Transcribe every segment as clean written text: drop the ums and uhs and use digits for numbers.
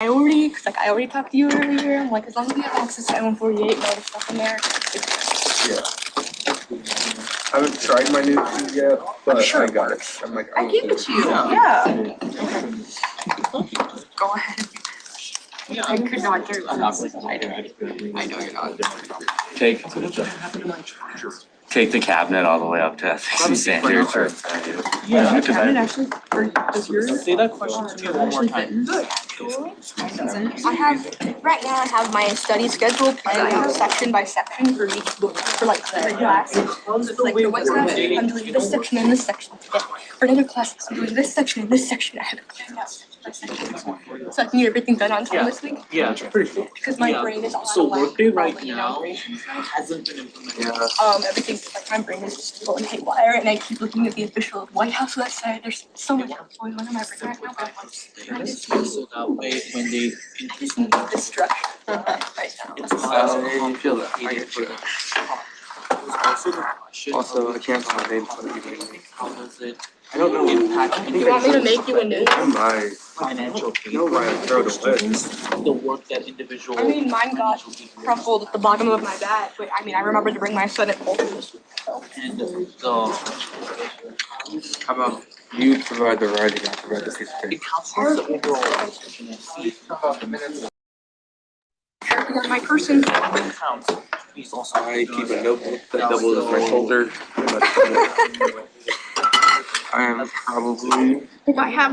I already talked to you earlier. I'm like, as long as you have access to M148 and all the stuff in there, Yeah. I haven't tried my new keys yet, but sure I it got works. it. I'm like, I gave it to you. Yeah. Go ahead. I could not do it. I know you're not. Take the cabinet all the way up to 60 standards. Yeah, the cabinet actually, does yours? Say that question to me one more time. I have, right now I have my study schedule planned section by section for each book, for like every class. So like for one class, I'm doing this section and this section today. For another class, I'm doing this section and this section. I have it planned out section by section. So I can get everything done on time this week. Yeah, pretty cool. Because my brain is all So out of whack Workday with all right the now integrations. hasn't been implemented. Everything's like my brain is just going haywire, and I keep looking at the official White House website. There's so much going on in my brain right now, but I just So that way when they need this structure right now. I feel that. I get it. also the question Also, I of can't find my name for the how does it I don't know. impact You want me to make you a new one? My financial no, why I throw it away. the work that individual I mean, mine got crumpled at the bottom of my bag, but I mean, I remember to bring my son at both this week. So. and the How about you provide the writing, I provide the piece of it paper. counts as the overall Because my person, counts. He's also I keep a notebook that doubles as my folder. I am probably if I have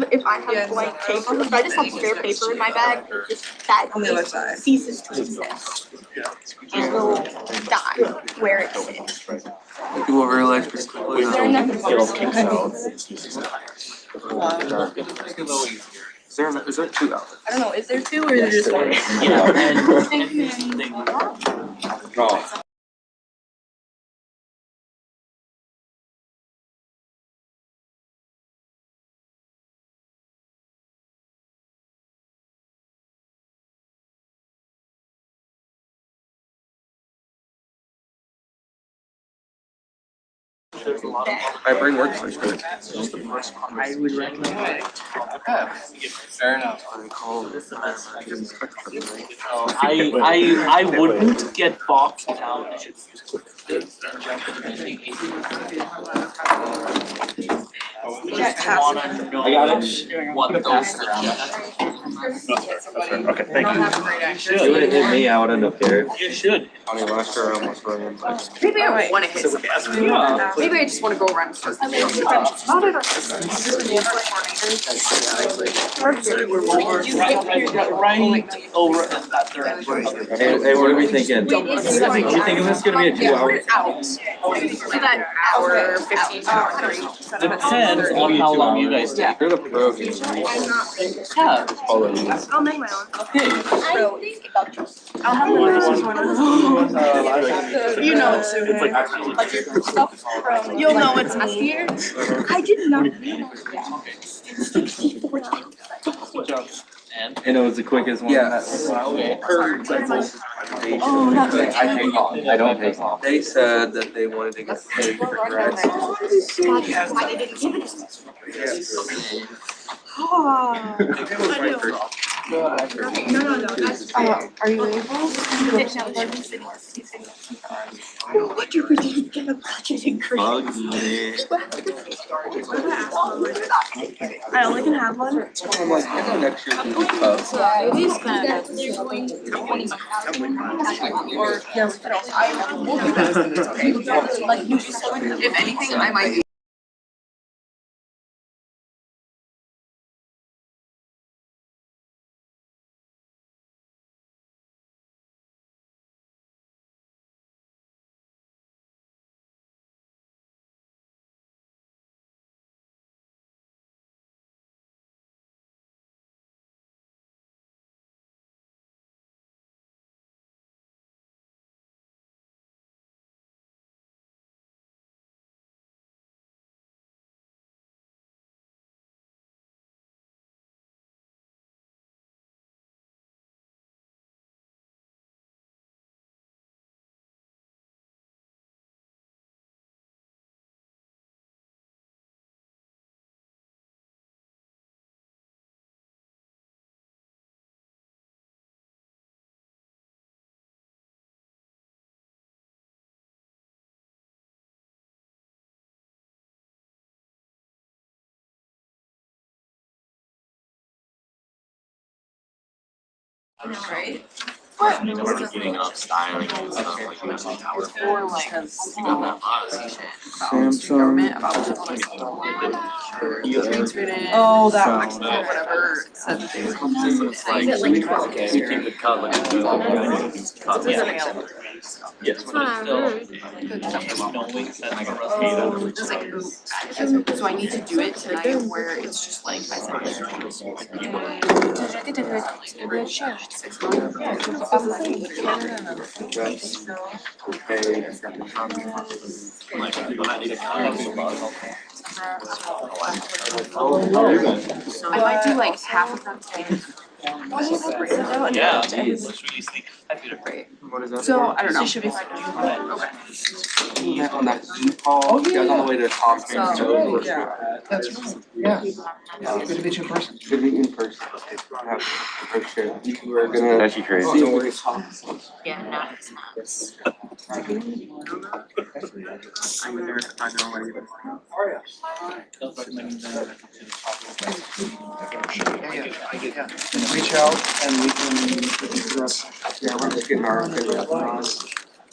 blank paper, if I just have spare paper in my bag, that ceases to exist. It will die where it sits. people realize particularly Is there enough? is there two outlets? I don't know, is there two or is there just one? yeah, and No. I bring work for it. I would recommend it. Fair enough. I wouldn't get boxed down. Just wanna know what those Okay, thank you. You would have hit me, I wouldn't have cared. You should. Funny, last year I almost ran in. Maybe I want to hit something. Maybe I just want to go around and start. Right over at that direction. Hey, what are we thinking? You thinking this is gonna be a 2 hour? That hour, 15 hours. Depends on how long you guys take. You're the pro. Yeah. I'll make my own. Okay. I'll have you know it's soon. Like your stuff from. You'll know it's easier. I did not realize that. 64 times. And And it was the quickest one. Yeah. okay. Oh, that's I take long. I don't take long. They said that they wanted to get paid for grad school. That's why they didn't give it to us. Oh. No, that's fine. Are you able? What do we need to get a budget increase? I only can have one. I'm like, I know next year's gonna be tough. Yeah, it is kind of. Or, yes, I will do that. Like, if anything, I might. Right? We're getting up styling and stuff like that. Or like, You got that buzz. government Samsung. about transmitted. Oh, that Or one. whatever said that they were. It's like, Is it like 12? okay, you keep it cut like a cut, yeah. Yes, but it's still. Knowing that I got for us, Just like, so I need to do it tonight where it's just like, I said, like. Like, when I need a cut, it's a buzz. I might do like half of them today. yeah, geez, let's really sneak. I feel it. Right. What is that? So, I don't know. She should be fine. Okay. On that Zoom call, you guys on the way to Tom's Fancy So, Joe's. Yeah. That's Yeah. good to meet you in person. Good meeting in person. Yeah, for sure. We're gonna. That's crazy. Don't worry. Yeah, no, it's not. Reach out and we can address. Yeah, we're just getting our.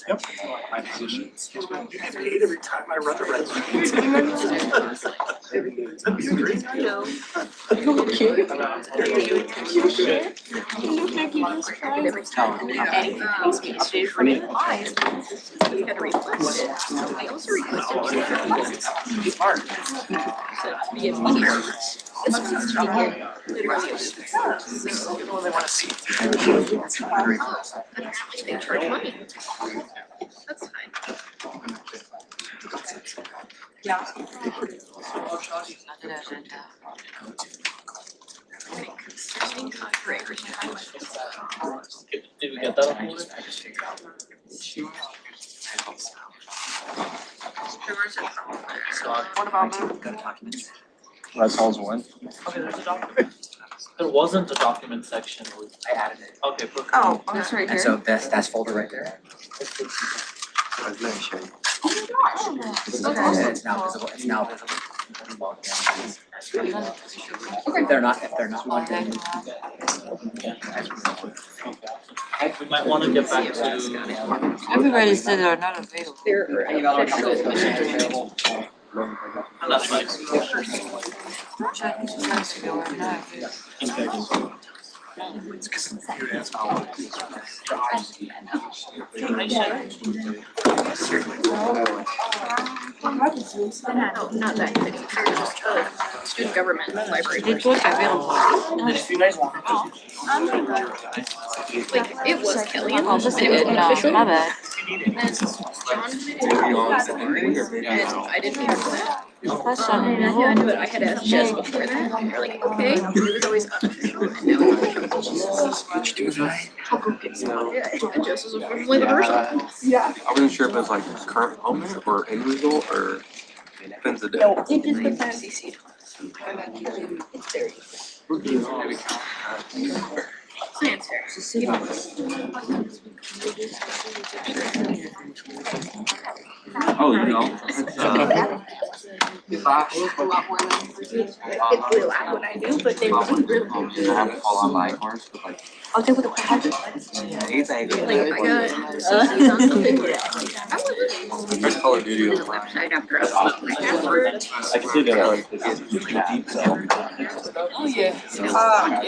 Yep. Every time I run the red Anything that needs to be updated for me. We had to request it. I also requested to be immediate. They wanna see. They charge money. That's fine. Yeah. Did we get that on hold? What about them? That's all's one. Okay, there's a document. There wasn't a document section. I added it. Okay, perfect. Oh, that's right And here. so that's folder right there. I was gonna show you. And it's now visible, it's now visible. If they're not one thing. We might wanna get back to. Everybody said they're not available. They're official. That's nice. Check if you guys feel or not. No, not that committee, just student government library. It's what's available. If you guys want. Like, it was Killian, I'll and just it was it, no, unofficial. my bad. And then John did it, and I didn't catch that. That's And I not knew it, I had asked Jess before that, and they're like, okay, it was always unofficial, and now it's official. Yeah, and Jess was unfortunately the person. I wasn't sure if it was like current moment or end result or depends the day. It just depends. It's very. Science Oh, you know, it's A lot more than. It's really loud when I do, but they really, really. I haven't followed on my course, but like, I'll take with a project. it's like, Like, I got CCs on something where it's like, I was first Call of Duty. on the website after I was like, afterwards. I can see that. Oh, yeah.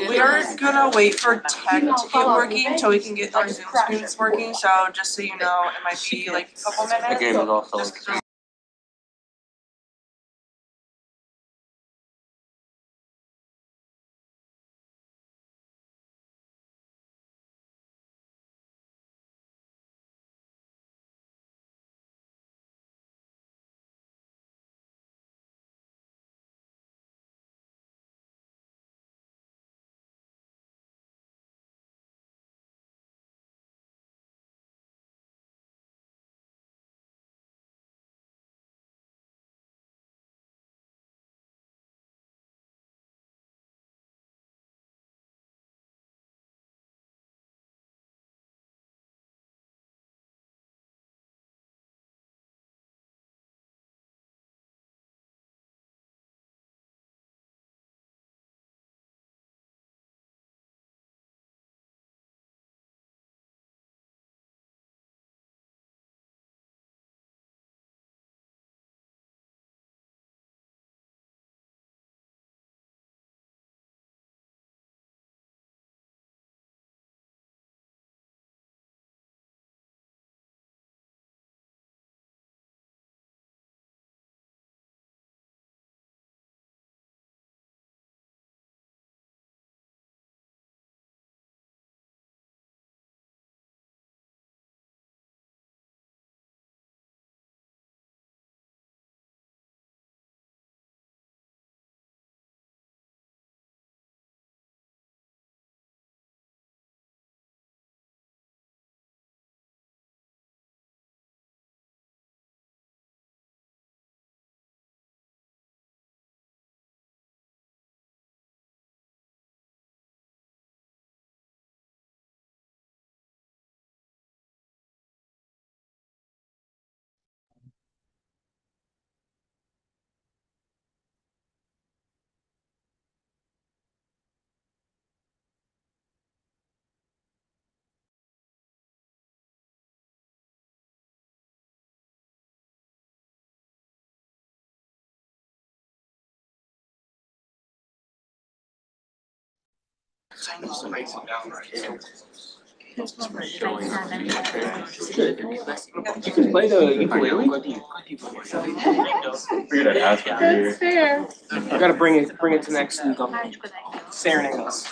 We are gonna wait for tech to get working so we can get our Zoom screens working, so just so you know, it might be like a couple The minutes. game is also Just 'cause Showing. You can play the ukulele? Figured I'd ask if you're here. fair. I gotta bring it to next week. I'll serenade us.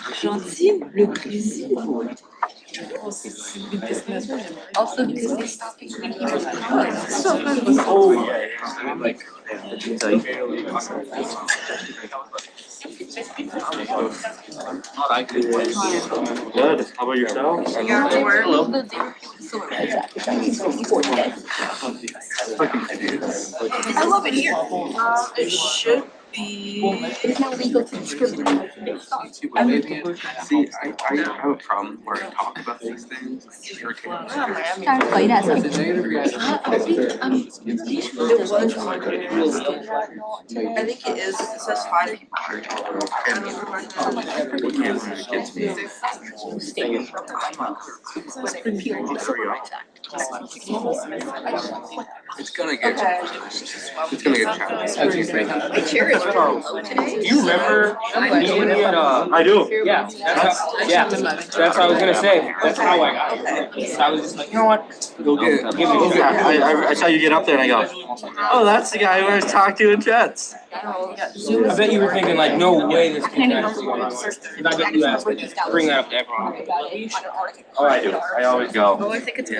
Also because they stopped being Oh, yeah. Like, good. How about yourself? You got to work. I love it here. It should be. It's now legal to discriminate. See, I have a problem where I talk about these things. Trying to play that. I think it is. It says 5 people. It's gonna get challenging. It's gonna get challenging. My chair is really low today. Do you remember meeting me at I do. Yeah, that's what I was gonna say. That's how I got it. I was just like, you know what? Go get it. I saw you get up there and I go, oh, that's the guy who I was talking to in Jets. I bet you were thinking like, no way this kid's actually going on. And I bet you asked me, bring that up to everyone. Oh, I do. I always go. Oh, I think it's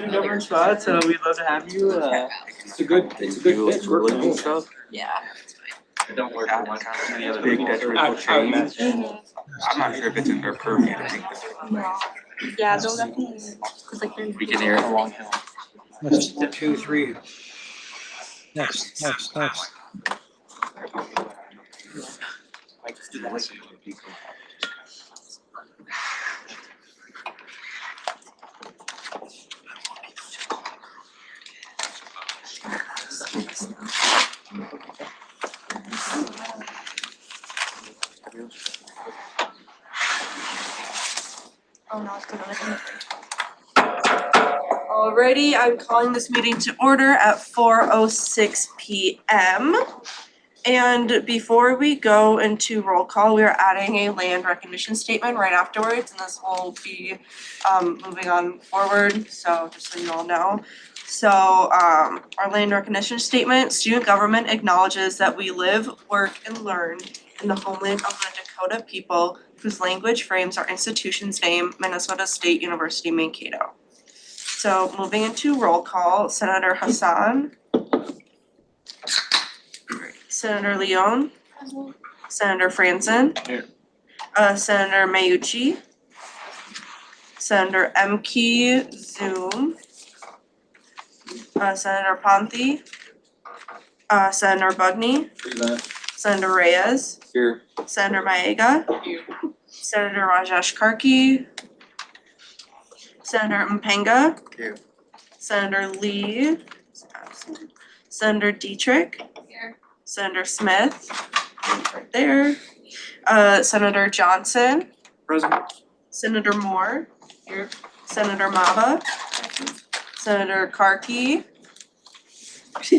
Different spots, so we'd love to have you. It's a good pitch. We're Living stuff. Yeah. Don't work on any other big detrimental change. I'm not sure if it's in their purview to make this. Yeah, they'll definitely. Cause like they're. We can hear it. Next, 2, 3. Next. Oh no, it's gonna Alrighty, I'm calling this meeting to order at 4:06 p.m. And before we go into roll call, we are adding a land recognition statement right afterwards, and this will be moving on forward, so just so you all know. So our land recognition statement, student government acknowledges that we live, work, and learn in the homeland of the Dakota people whose language frames our institution's name, Minnesota State University, Mankato. So moving into roll call, Senator Hassan. Senator Leon. Senator Franzen. Senator Mayuchi. Senator Emke Zoom. Senator Ponte. Senator Bugney. Senator Reyes. Here. Senator Maega. Senator Rajesh Karki. Senator Mpenga. Here. Senator Lee. Senator Dietrich. Here. Senator Smith. Right there. Senator Johnson. President. Senator Moore. Here. Senator Maba. Senator Karki.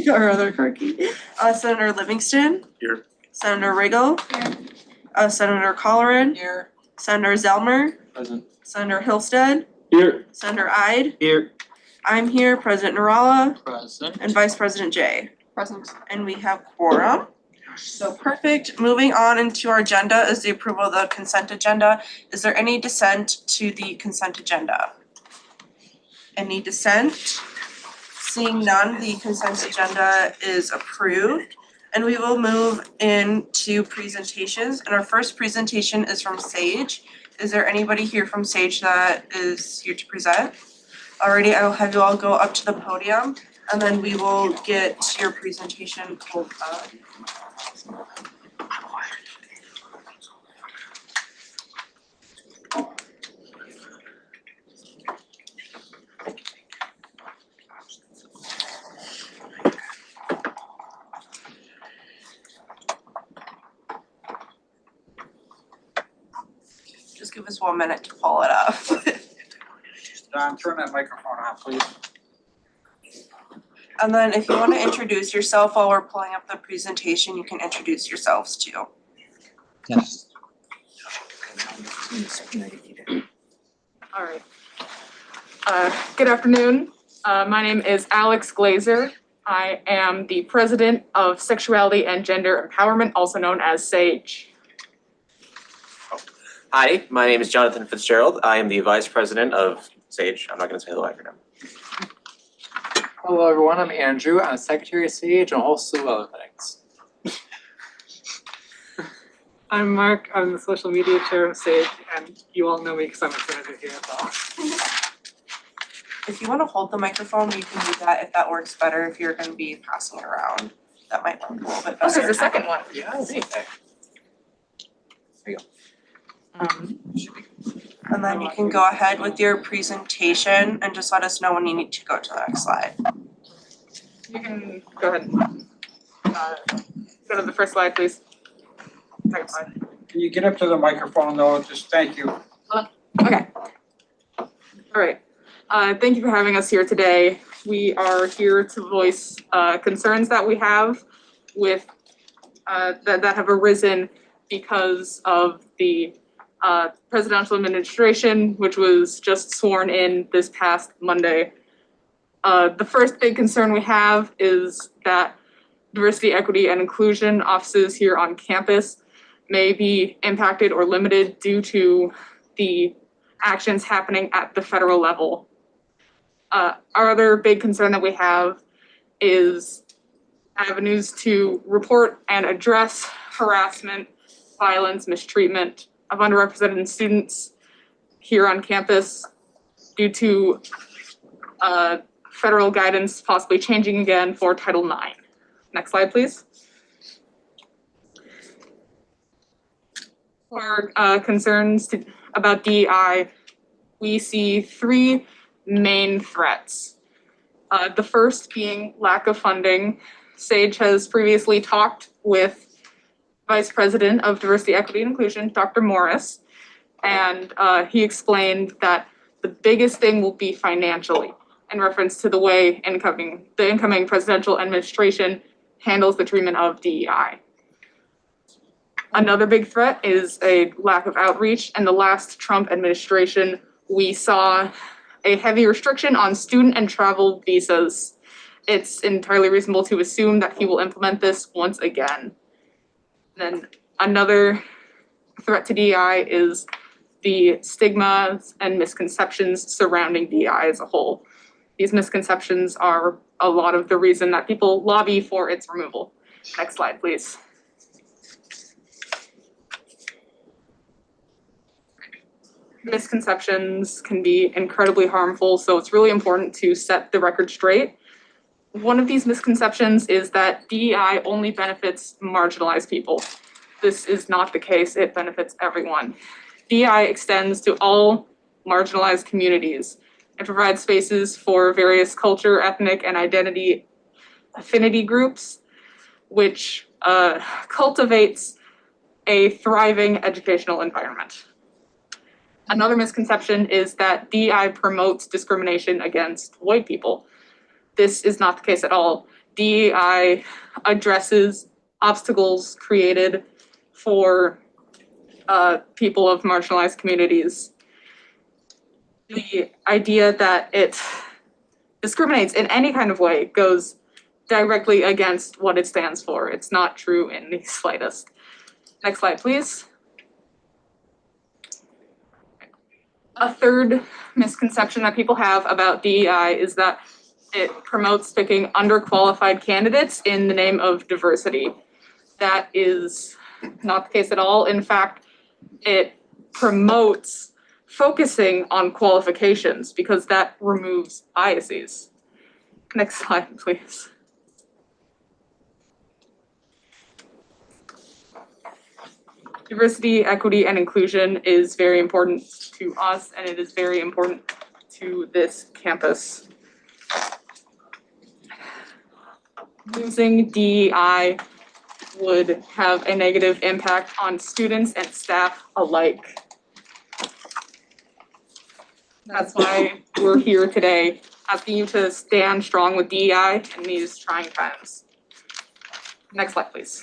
Our other Karki. Senator Livingston. Here. Senator Riggle. Here. Senator Colleran. Here. Senator Zelmer. Present. Senator Hillstead. Here. Senator Ide. Here. I'm here, President Narala, Present. and Vice President Jay. Present. And we have quorum. So perfect. Moving on into our agenda is the approval of the consent agenda. Is there any dissent to the consent agenda? Any dissent? Seeing none, the consent agenda is approved. And we will move into presentations. And our first presentation is from Sage. Is there anybody here from Sage that is here to present? Alrighty, I will have you all go up to the podium and then we will get your presentation pulled up. Just give us 1 minute to pull it up. Don, turn that microphone on, please. And then if you want to introduce yourself while we're pulling up the presentation, you can introduce yourselves too. Yes. All right. Good afternoon. My name is Alex Glazer. I am the president of Sexuality and Gender Empowerment, also known as SAGE. Hi, my name is Jonathan Fitzgerald. I am the vice president of SAGE. I'm not going to say the acronym. Hello, everyone. I'm Andrew. I'm Secretary of SAGE and a whole slew of other things. I'm Mark. I'm the social media chair of SAGE, and you all know me because I'm a senator here as well. If you wanna hold the microphone, you can do that if that works better, if you're gonna be passing it around. That might work a little bit This better. is the second one. Yeah. And then you can go ahead with your presentation and just let us know when you need to go to the next slide. You can go ahead. Go to the first slide, please. Second slide. Can you get up to the microphone though? Just thank you. Okay. All right. Thank you for having us here today. We are here to voice concerns that we have with that have arisen because of the presidential administration, which was just sworn in this past Monday. The first big concern we have is that diversity, equity, and inclusion offices here on campus may be impacted or limited due to the actions happening at the federal level. Our other big concern that we have is avenues to report and address harassment, violence, mistreatment of underrepresented students here on campus due to federal guidance possibly changing again for Title IX. Next slide, please. For concerns about DEI, we see three main threats. The first being lack of funding. SAGE has previously talked with Vice President of Diversity, Equity, and Inclusion, Dr. Morris, and he explained that the biggest thing will be financially, in reference to the way the incoming presidential administration handles the treatment of DEI. Another big threat is a lack of outreach. In the last Trump administration, we saw a heavy restriction on student and travel visas. It's entirely reasonable to assume that he will implement this once again. Then another threat to DEI is the stigmas and misconceptions surrounding DEI as a whole. These misconceptions are a lot of the reason that people lobby for its removal. Next slide, please. Misconceptions can be incredibly harmful, so it's really important to set the record straight. One of these misconceptions is that DEI only benefits marginalized people. This is not the case. It benefits everyone. DEI extends to all marginalized communities and provides spaces for various culture, ethnic, and identity affinity groups, which cultivates a thriving educational environment. Another misconception is that DEI promotes discrimination against white people. This is not the case at all. DEI addresses obstacles created for people of marginalized communities. The idea that it discriminates in any kind of way goes directly against what it stands for. It's not true in the slightest. Next slide, please. A third misconception that people have about DEI is that it promotes picking underqualified candidates in the name of diversity. That is not the case at all. In fact, it promotes focusing on qualifications because that removes biases. Next slide, please. Diversity, equity, and inclusion is very important to us, and it is very important to this campus. Losing DEI would have a negative impact on students and staff alike. That's why we're here today, asking you to stand strong with DEI in these trying times. Next slide, please.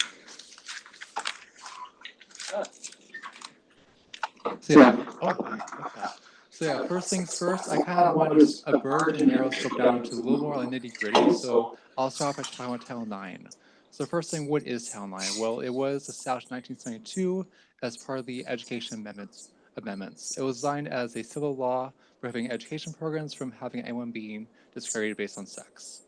First things first, I kind of want to a bird and narrow scope down to a little more like nitty gritty. So I'll start by talking about Title IX. So first thing, what is Title IX? Well, it was established in 1972 as part of the Education Amendments. It was designed as a civil law prohibiting education programs from having anyone being discriminated based on sex.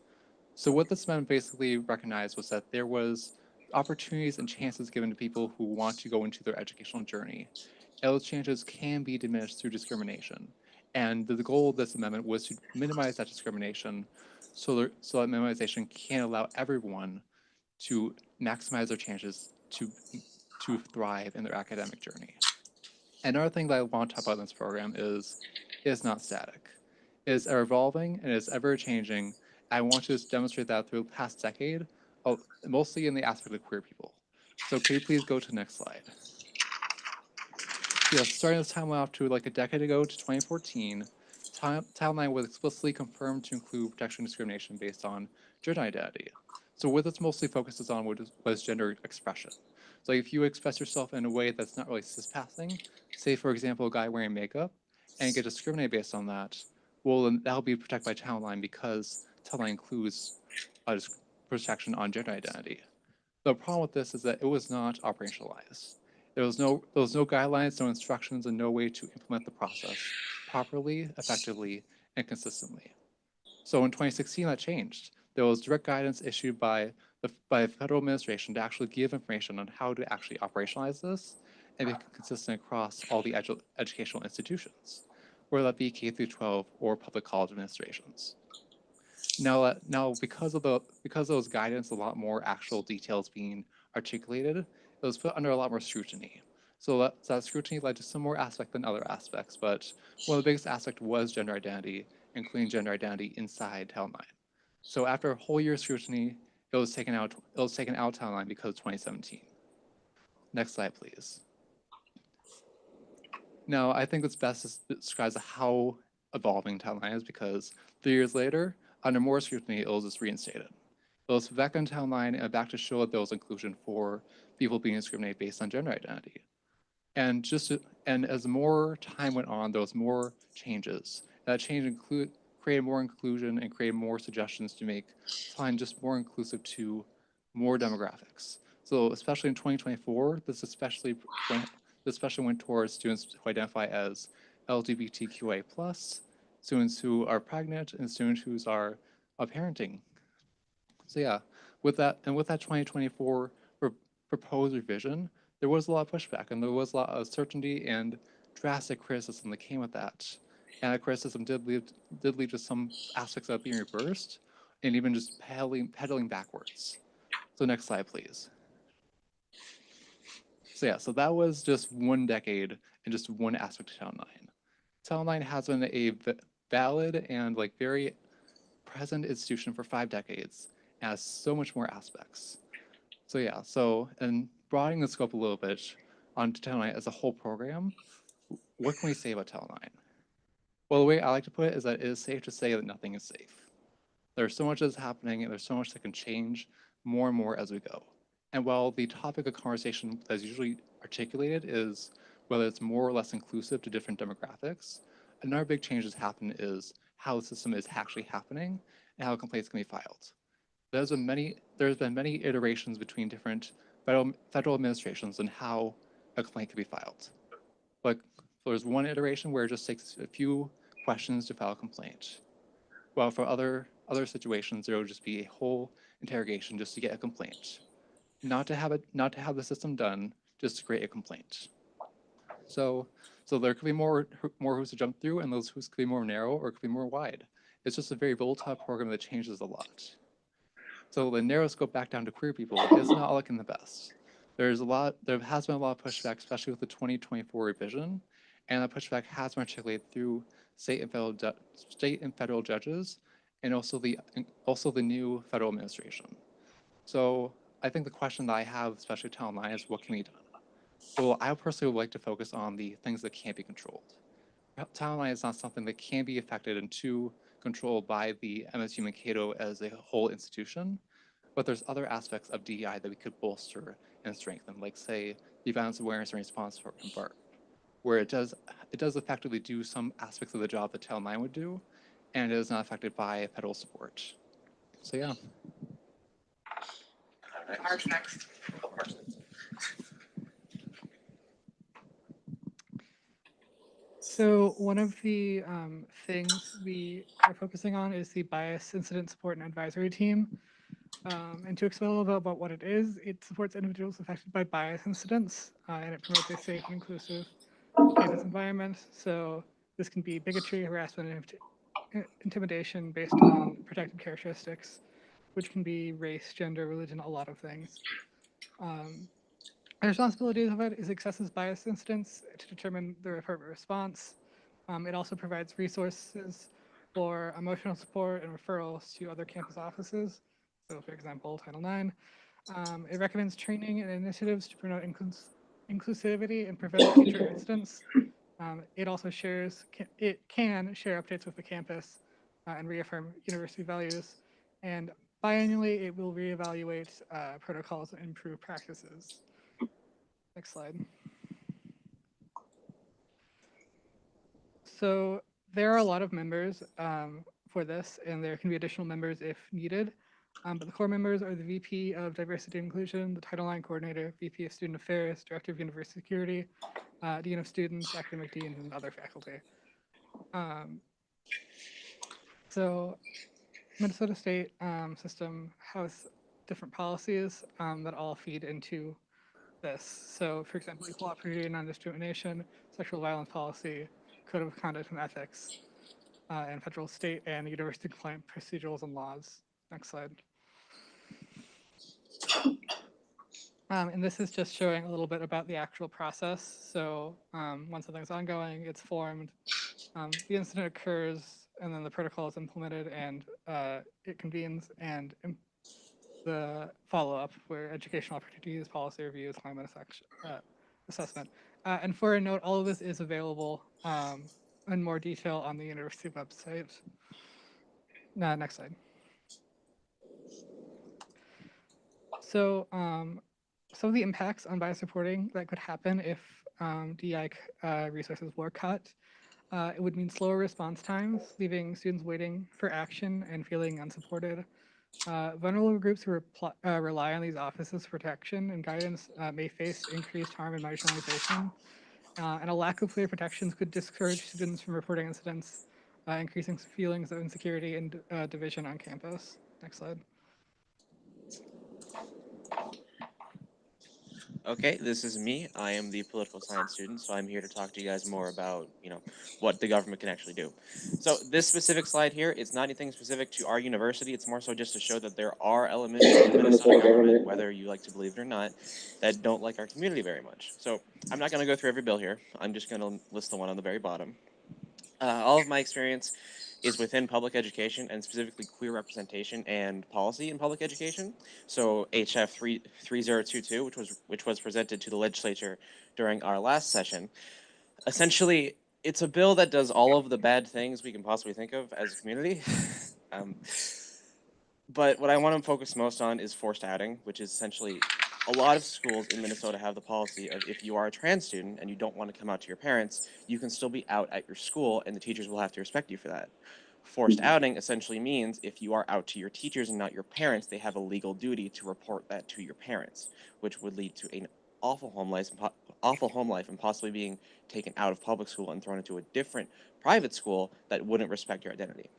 So what this amendment basically recognized was that there was opportunities and chances given to people who want to go into their educational journey. And those chances can be diminished through discrimination. And the goal of this amendment was to minimize that discrimination so that minimization can allow everyone to maximize their chances to thrive in their academic journey. Another thing that I want to talk about in this program is it's not static. It is ever evolving and it is ever changing. I want to demonstrate that through the past decade, mostly in the aspect of queer people. So could you please go to the next slide? Yeah, starting this timeline off to like a decade ago to 2014, Title IX was explicitly confirmed to include protection discrimination based on gender identity. So what this mostly focuses on was gender expression. So if you express yourself in a way that's not really cis-passing, say for example, a guy wearing makeup, and get discriminated based on that, well, then that'll be protected by Title IX because Title IX includes protection on gender identity. The problem with this is that it was not operationalized. There was no guidelines, no instructions, and no way to implement the process properly, effectively, and consistently. So in 2016, that changed. There was direct guidance issued by the federal administration to actually give information on how to actually operationalize this and make it consistent across all the educational institutions, whether that be K through 12 or public college administrations. Now because of those guidance, a lot more actual details being articulated, it was put under a lot more scrutiny. So that scrutiny led to some more aspects than other aspects, but one of the biggest aspects was gender identity, including gender identity inside Title IX. So after a whole year of scrutiny, it was taken out of Title IX because of 2017. Next slide, please. Now, I think what's best describes how evolving Title IX is because 3 years later, under more scrutiny, it was just reinstated. It was back on Title IX and back to show that there was inclusion for people being discriminated based on gender identity. And as more time went on, there was more changes. That change created more inclusion and created more suggestions to make Title IX just more inclusive to more demographics. So especially in 2024, this especially went towards students who identify as LGBTQA+, students who are pregnant, and students who are parenting. So yeah, with that 2024 proposed revision, there was a lot of pushback and there was a lot of uncertainty and drastic criticism that came with that. And that criticism did lead to some aspects of being reversed and even just pedaling backwards. So next slide, please. So yeah, so that was just one decade and just one aspect of Title IX. Title IX has been a valid and like very present institution for 5 decades and has so much more aspects. So yeah, and broadening the scope a little bit on Title IX as a whole program, what can we say about Title IX? Well, the way I like to put it is that it is safe to say that nothing is safe. There's so much that's happening and there's so much that can change more and more as we go. And while the topic of conversation that's usually articulated is whether it's more or less inclusive to different demographics, another big change that's happened is how the system is actually happening and how complaints can be filed. There's been many iterations between different federal administrations on how a complaint can be filed. Like there's one iteration where it just takes a few questions to file a complaint. While for other situations, there will just be a whole interrogation just to get a complaint. Not to have the system done, just to create a complaint. So there could be more hoops to jump through, and those hoops could be more narrow or could be more wide. It's just a very volatile program that changes a lot. So the narrow scope back down to queer people is not looking the best. There has been a lot of pushback, especially with the 2024 revision, and that pushback has been articulated through state and federal judges, and also the new federal administration. So I think the question that I have, especially with Title IX, is what can be done? Well, I personally would like to focus on the things that can't be controlled. Title IX is not something that can be affected and controlled by the MSU Mankato as a whole institution, but there's other aspects of DEI that we could bolster and strengthen, like say the violence awareness and response program BART. where it does effectively do some aspects of the job that Title IX would do, and it is not affected by federal support. So yeah. March next. So one of the things we are focusing on is the Bias Incident Support and Advisory Team. And to explain a little bit about what it is, it supports individuals affected by bias incidents, and it promotes a safe and inclusive campus environment. So this can be bigotry, harassment, and intimidation based on protected characteristics, which can be race, gender, religion, a lot of things. The responsibility of it is assesses bias incidents to determine the appropriate response. It also provides resources for emotional support and referrals to other campus offices. So for example, Title IX. It recommends training and initiatives to promote inclusivity and prevent future incidents. It also can share updates with the campus and reaffirm university values. And biannually, it will reevaluate protocols and improve practices. Next slide. So there are a lot of members for this, and there can be additional members if needed. But the core members are the VP of Diversity and Inclusion, the Title IX Coordinator, VP of Student Affairs, Director of University Security, Dean of Students, Academic Deans, and other faculty. So Minnesota State system has different policies that all feed into this. So for example, equal opportunity and non-discrimination, sexual violence policy, code of conduct and ethics, and federal, state, and university compliant procedurals and laws. Next slide. And this is just showing a little bit about the actual process. So once something's ongoing, it's formed, the incident occurs, and then the protocol is implemented, and it convenes, and the follow-up where educational opportunities, policy reviews, climate assessment. And for a note, all of this is available in more detail on the university website. Next slide. So some of the impacts on bias reporting that could happen if DEI resources were cut, it would mean slower response times, leaving students waiting for action and feeling unsupported. Vulnerable groups who rely on these offices for protection and guidance may face increased harm and marginalization. And a lack of clear protections could discourage students from reporting incidents, increasing feelings of insecurity and division on campus. Next slide. Okay, this is me. I am the political science student, so I'm here to talk to you guys more about, what the government can actually do. So this specific slide here, it's not anything specific to our university. It's more so just to show that there are elements of the Minnesota government, whether you like to believe it or not, that don't like our community very much. So I'm not going to go through every bill here. I'm just going to list the one on the very bottom. All of my experience is within public education, and specifically queer representation and policy in public education. So HF 3022, which was presented to the legislature during our last session. Essentially, it's a bill that does all of the bad things we can possibly think of as a community. But what I want to focus most on is forced outing, which is essentially a lot of schools in Minnesota have the policy of if you are a trans student and you don't want to come out to your parents, you can still be out at your school and the teachers will have to respect you for that. Forced outing essentially means if you are out to your teachers and not your parents, they have a legal duty to report that to your parents, which would lead to an awful home life and possibly being taken out of public school and thrown into a different private school that wouldn't respect your identity.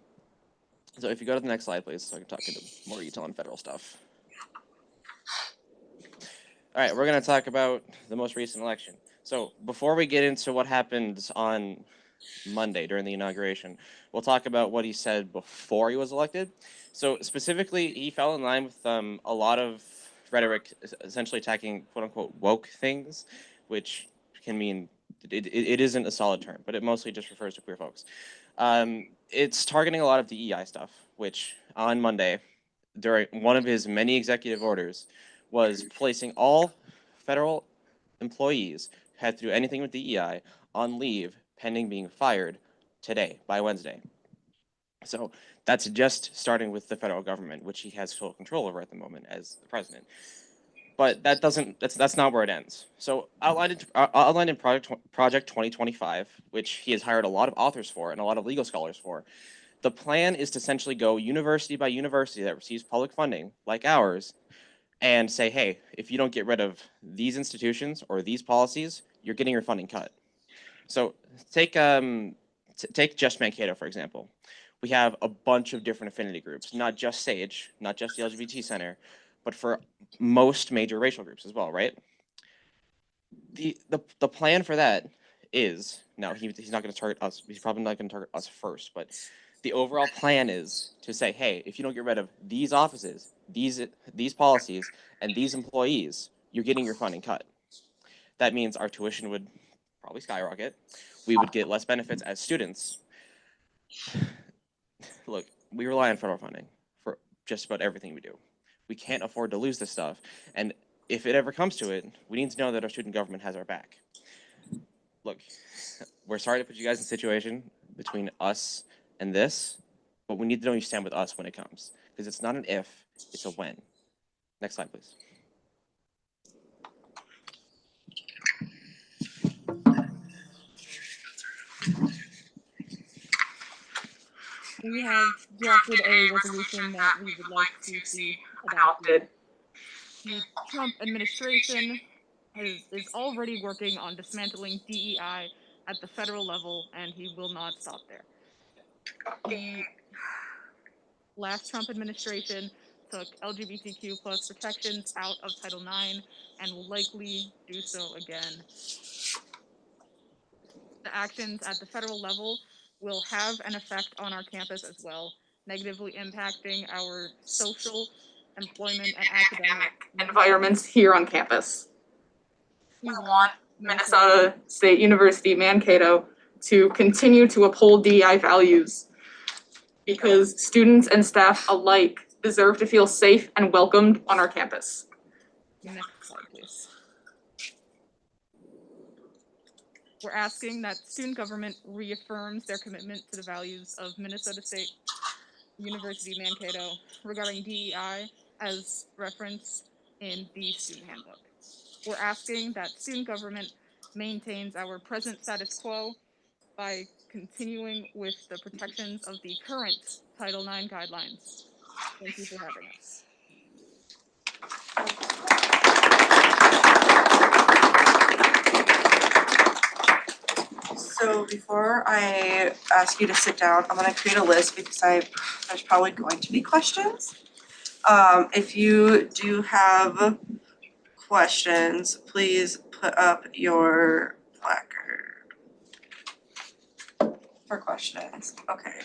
So if you go to the next slide, please, so I can talk into more detail on federal stuff. All right, we're going to talk about the most recent election. So before we get into what happened on Monday during the inauguration, we'll talk about what he said before he was elected. So specifically, he fell in line with a lot of rhetoric, essentially attacking quote-unquote woke things, which can mean it isn't a solid term, but it mostly just refers to queer folks. It's targeting a lot of DEI stuff, which on Monday, during one of his many executive orders, was placing all federal employees who had to do anything with DEI on leave pending being fired today, by Wednesday. So that's just starting with the federal government, which he has full control over at the moment as the president. But that's not where it ends. So outlined in Project 2025, which he has hired a lot of authors for and a lot of legal scholars for, the plan is to essentially go university by university that receives public funding, like ours, and say, hey, if you don't get rid of these institutions or these policies, you're getting your funding cut. So take Just Mankato, for example. We have a bunch of different affinity groups, not just SAGE, not just the LGBT Center, but for most major racial groups as well, right? The plan for that is, now he's not going to target us, he's probably not going to target us first, but the overall plan is to say, hey, if you don't get rid of these offices, these policies, and these employees, you're getting your funding cut. That means our tuition would probably skyrocket. We would get less benefits as students. Look, we rely on federal funding for just about everything we do. We can't afford to lose this stuff. And if it ever comes to it, we need to know that our student government has our back. Look, we're sorry to put you guys in a situation between us and this, but we need to know you stand with us when it comes. Because it's not an if, it's a when. Next slide, please. We have drafted a resolution that we would like to see adopted. The Trump administration is already working on dismantling DEI at the federal level, and he will not stop there. The last Trump administration took LGBTQ plus protections out of Title IX and will likely do so again. The actions at the federal level will have an effect on our campus as well, negatively impacting our social, employment, and academic environments here on campus. We want Minnesota State University Mankato to continue to uphold DEI values because students and staff alike deserve to feel safe and welcomed on our campus. Next slide, please. We're asking that student government reaffirms their commitment to the values of Minnesota State University Mankato regarding DEI as referenced in the student handbook. We're asking that student government maintains our present status quo by continuing with the protections of the current Title IX guidelines. Thank you for having us. So before I ask you to sit down, I'm gonna create a list because there's probably going to be questions. If you do have questions, please put up your placard for questions. Okay.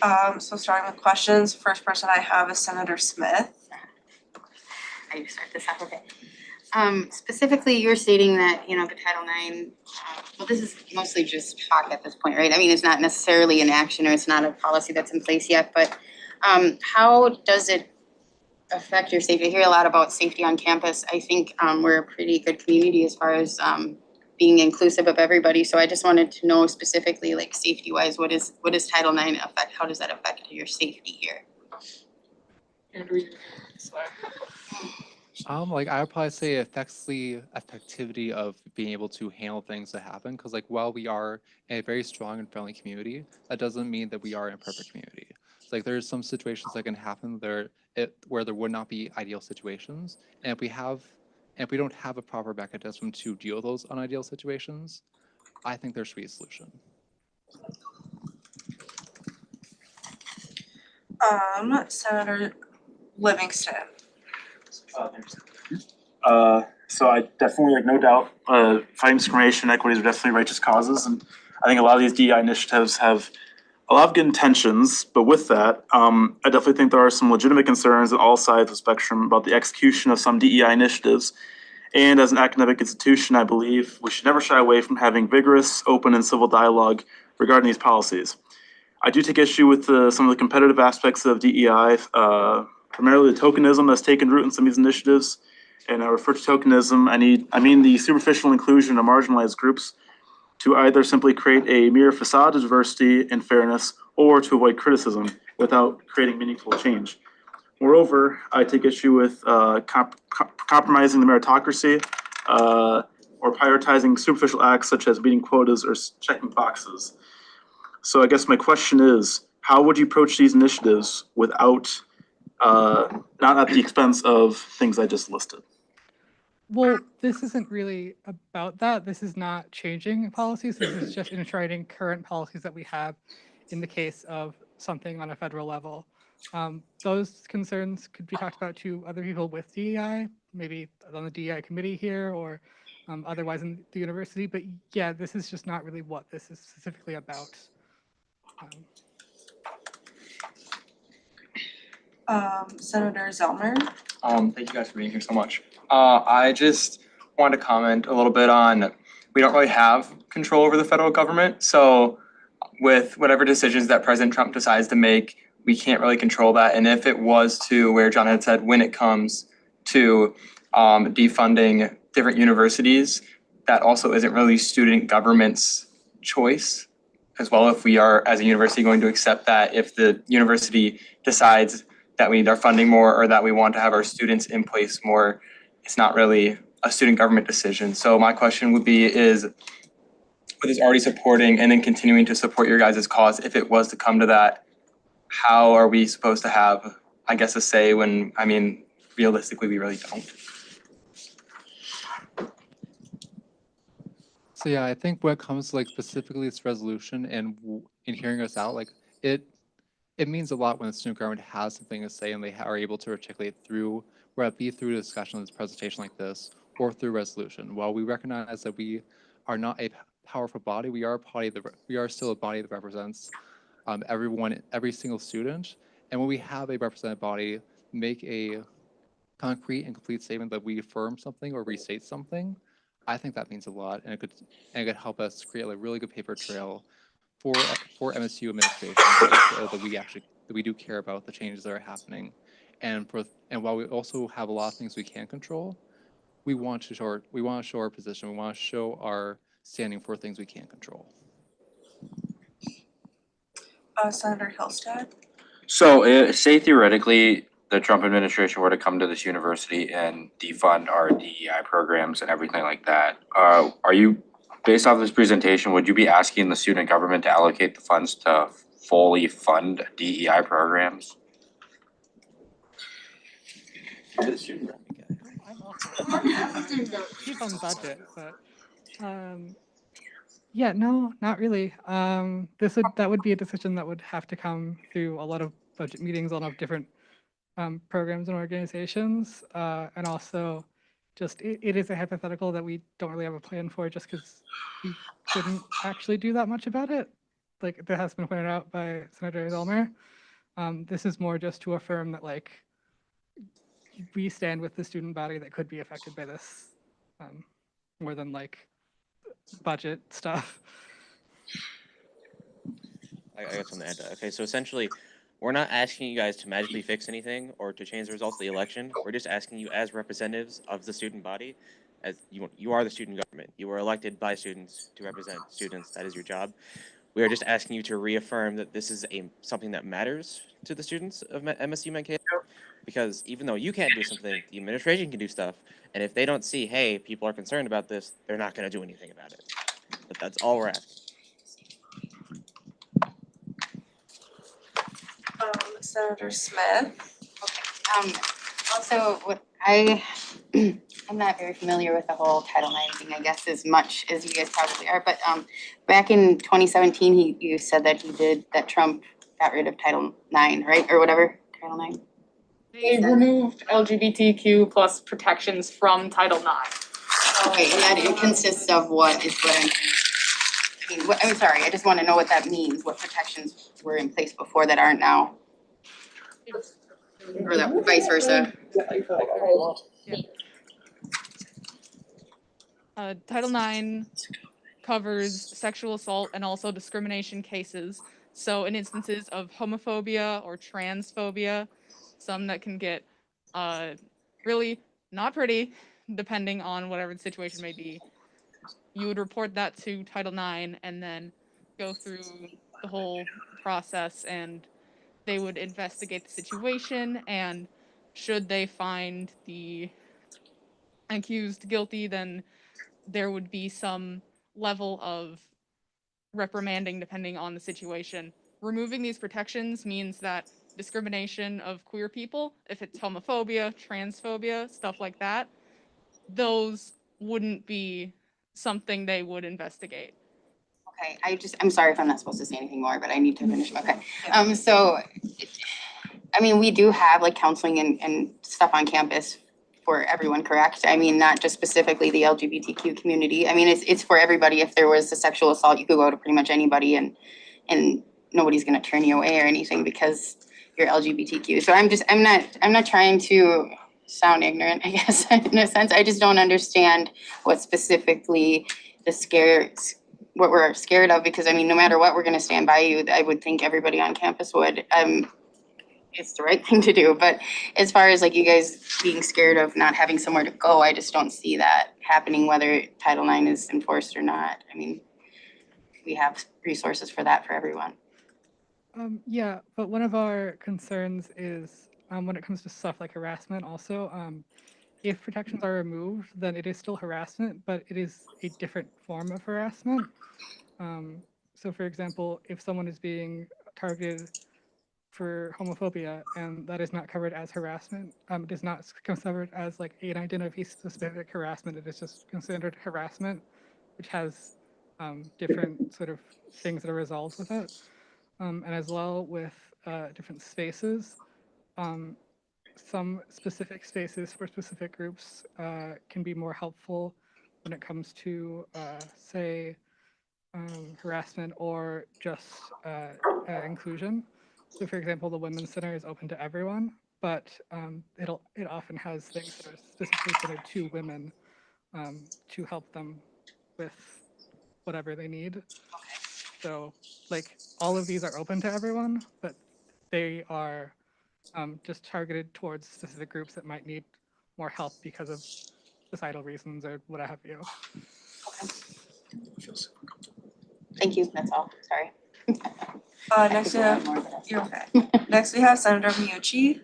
Okay, so starting with questions, first person I have is Senator Smith. I start this off, okay. Specifically, you're stating that, you know, the Title IX, well, this is mostly just talk at this point, right? I mean, it's not necessarily an action or it's not a policy that's in place yet, but how does it affect your safety? I hear a lot about safety on campus. I think we're a pretty good community as far as being inclusive of everybody. So I just wanted to know specifically, like safety-wise, what does Title IX affect? How does that affect your safety here? Like I would probably say it affects the effectivity of being able to handle things that happen. Because like while we are a very strong and friendly community, that doesn't mean that we are a perfect community. It's like there's some situations that can happen where there would not be ideal situations, and if we don't have a proper mechanism to deal with those unideal situations, I think there should be a solution. Senator Livingston. So I definitely, like, no doubt, fighting discrimination and equities are definitely righteous causes, and I think a lot of these DEI initiatives have a lot of good intentions, but with that, I definitely think there are some legitimate concerns on all sides of the spectrum about the execution of some DEI initiatives. And as an academic institution, I believe we should never shy away from having vigorous, open, and civil dialogue regarding these policies. I do take issue with some of the competitive aspects of DEI, primarily the tokenism that's taken root in some of these initiatives. And I refer to tokenism, I mean the superficial inclusion of marginalized groups to either simply create a mere facade of diversity and fairness or to avoid criticism without creating meaningful change. Moreover, I take issue with compromising the meritocracy or prioritizing superficial acts such as meeting quotas or checking boxes. So I guess my question is, how would you approach these initiatives without, not at the expense of things I just listed? Well, this isn't really about that. This is not changing policies. This is just enshrining current policies that we have in the case of something on a federal level. Those concerns could be talked about to other people with DEI, maybe on the DEI committee here or otherwise in the university. But yeah, this is just not really what this is specifically about. Senator Zelmer. Thank you guys for being here so much. I just wanted to comment a little bit on, we don't really have control over the federal government. So with whatever decisions that President Trump decides to make, we can't really control that. And if it was to, where John had said, when it comes to defunding different universities, that also isn't really student government's choice as well. If we are, as a university, going to accept that, if the university decides that we need our funding more or that we want to have our students in place more, it's not really a student government decision. So my question would be is, with this already supporting and then continuing to support your guys' cause, if it was to come to that, how are we supposed to have, I guess, a say when, I mean, realistically, we really don't? So yeah, I think when it comes to like specifically this resolution and hearing us out, like it means a lot when the student government has something to say and they are able to articulate through, whether it be through a discussion of this presentation like this or through resolution. While we recognize that we are not a powerful body, we are still a body that represents everyone, every single student. And when we have a representative body make a concrete and complete statement that we affirm something or restate something, I think that means a lot, and it could help us create a really good paper trail for MSU administration to show that we do care about the changes that are happening, and while we also have a lot of things we can control, we want to show our position. We want to show our standing for things we can't control. Senator Hillstead. So say theoretically the Trump administration were to come to this university and defund our DEI programs and everything like that. Are you, based off this presentation, would you be asking the student government to allocate the funds to fully fund DEI programs? He's on budget, but yeah, no, not really. That would be a decision that would have to come through a lot of budget meetings, a lot of different programs and organizations, and also just it is a hypothetical that we don't really have a plan for, just because we couldn't actually do that much about it. Like that has been pointed out by Senator Zelmer. This is more just to affirm that like we stand with the student body that could be affected by this, more than like budget stuff. I got something to add to that. Okay, so essentially, we're not asking you guys to magically fix anything or to change the results of the election. We're just asking you as representatives of the student body, as you are the student government. You were elected by students to represent students. That is your job. We are just asking you to reaffirm that this is something that matters to the students of MSU Mankato, because even though you can't do something, the administration can do stuff. And if they don't see, hey, people are concerned about this, they're not going to do anything about it. But that's all we're asking. Senator Smith. Okay. Also, what I'm not very familiar with the whole Title IX thing, I guess, as much as you guys probably are. But back in 2017, you said that Trump got rid of Title IX, right, or whatever, Title IX. They removed LGBTQ plus protections from Title IX. Okay, and that it consists of what is what I'm sorry, I just want to know what that means. What protections were in place before that aren't now? Or that vice versa. Title IX covers sexual assault and also discrimination cases. So in instances of homophobia or transphobia, some that can get really not pretty, depending on whatever the situation may be. you would report that to Title IX and then go through the whole process, and they would investigate the situation, and should they find the accused guilty, then there would be some level of reprimanding depending on the situation. Removing these protections means that discrimination of queer people, if it's homophobia, transphobia, stuff like that, those wouldn't be something they would investigate. Okay, I'm sorry if I'm not supposed to say anything more, but I need to finish. Okay. So, I mean, we do have like counseling and stuff on campus for everyone, correct? I mean, not just specifically the LGBTQ community. I mean, it's for everybody. If there was a sexual assault, you could go to pretty much anybody and nobody's gonna turn you away or anything because you're LGBTQ. So I'm not trying to sound ignorant, I guess, in a sense. I just don't understand what specifically what we're scared of, because I mean, no matter what, we're gonna stand by you. I would think everybody on campus would. It's the right thing to do, but as far as like you guys being scared of not having somewhere to go, I just don't see that happening, whether Title IX is enforced or not. I mean, we have resources for that for everyone. Yeah, but one of our concerns is when it comes to stuff like harassment also, if protections are removed, then it is still harassment, but it is a different form of harassment. So for example, if someone is being targeted for homophobia and that is not covered as harassment, it is not considered as like an identity-specific harassment, it is just considered harassment, which has different sort of things that are resolved with it. And as well with different spaces, some specific spaces for specific groups can be more helpful when it comes to, say, harassment or just inclusion. So for example, the Women's Center is open to everyone, but it often has things that are specifically fitted to women to help them with whatever they need. So like all of these are open to everyone, but they are just targeted towards specific groups that might need more help because of societal reasons or what have you. Thank you, that's all, sorry. Next we have, you're okay. Next we have Senator Miyuchi.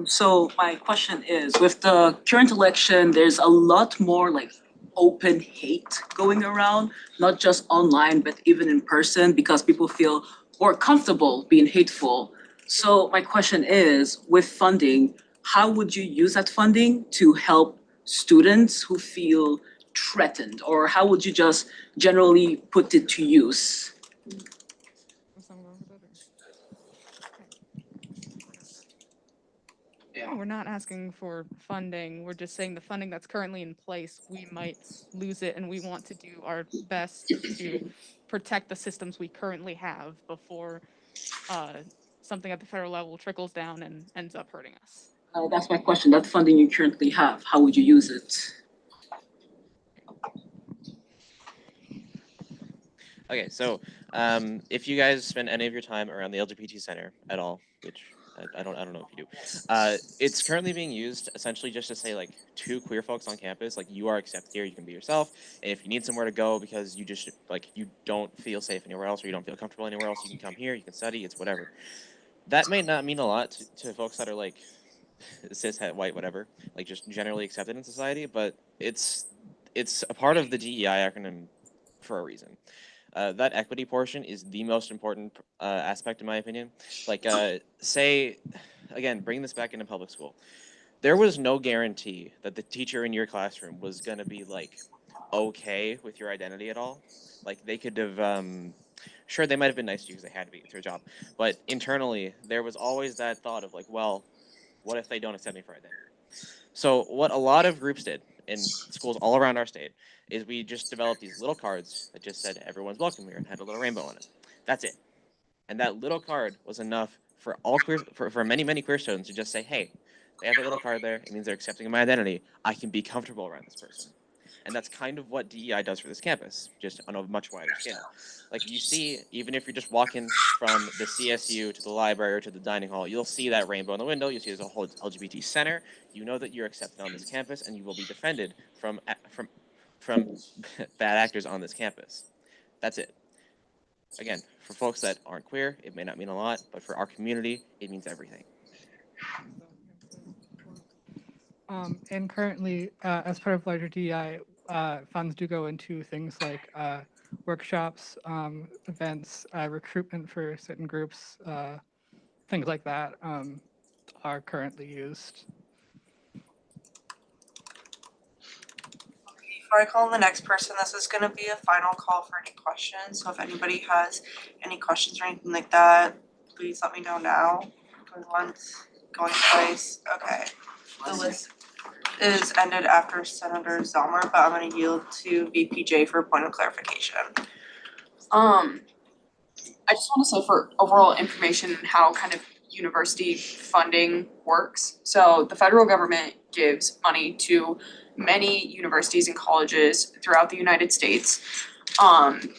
So my question is, with the current election, there's a lot more like open hate going around, not just online, but even in person, because people feel more comfortable being hateful. So my question is, with funding, how would you use that funding to help students who feel threatened? Or how would you just generally put it to use? No, we're not asking for funding. We're just saying the funding that's currently in place, we might lose it, and we want to do our best to protect the systems we currently have before something at the federal level trickles down and ends up hurting us. That's my question. That funding you currently have, how would you use it? Okay, so if you guys spend any of your time around the LGBT Center at all, which I don't know if you do, it's currently being used essentially just to say like to queer folks on campus, like you are accepted here, you can be yourself, and if you need somewhere to go because you just like you don't feel safe anywhere else or you don't feel comfortable anywhere else, you can come here, you can study, it's whatever. That may not mean a lot to folks that are like cis, het, white, whatever, like just generally accepted in society, but it's a part of the DEI acronym for a reason. That equity portion is the most important aspect, in my opinion. Like, say, again, bring this back into public school. There was no guarantee that the teacher in your classroom was going to be, like, okay with your identity at all. Like, they could have, sure, they might have been nice to you because they had to be, it's their job. But internally, there was always that thought of, like, well, what if they don't accept me for identity? So what a lot of groups did in schools all around our state is we just developed these little cards that just said everyone's welcome here and had a little rainbow on it. That's it. And that little card was enough for all queer for many queer students to just say, hey, they have a little card there, it means they're accepting my identity. I can be comfortable around this person. And that's kind of what DEI does for this campus, just on a much wider scale. Like you see, even if you're just walking from the CSU to the library or to the dining hall, you'll see that rainbow in the window. You'll see there's a whole LGBT center. You know that you're accepted on this campus, and you will be defended from from bad actors on this campus. That's it. Again, for folks that aren't queer, it may not mean a lot, but for our community, it means everything. And currently, as part of larger DEI, funds do go into things like workshops, events, recruitment for certain groups, things like that are currently used. Before I call the next person, this is gonna be a final call for any questions, so if anybody has any questions or anything like that, please let me know now. Going once, going twice, okay. The list is ended after Senator Zelmer, but I'm gonna yield to VPJ for a point of clarification. I just want to say for overall information and how kind of university funding works. So the federal government gives money to many universities and colleges throughout the United States.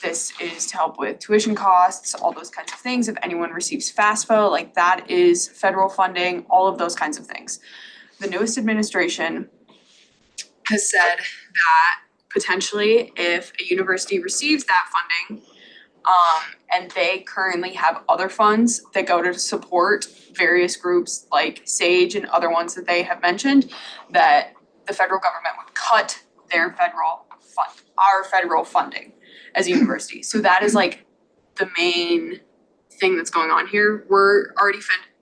This is to help with tuition costs, all those kinds of things. If anyone receives FAFSA, like that is federal funding, all of those kinds of things. The newest administration has said that potentially if a university receives that funding, and they currently have other funds that go to support various groups like SAGE and other ones that they have mentioned, that the federal government would cut their our federal funding as a university. So that is like the main thing that's going on here. We're already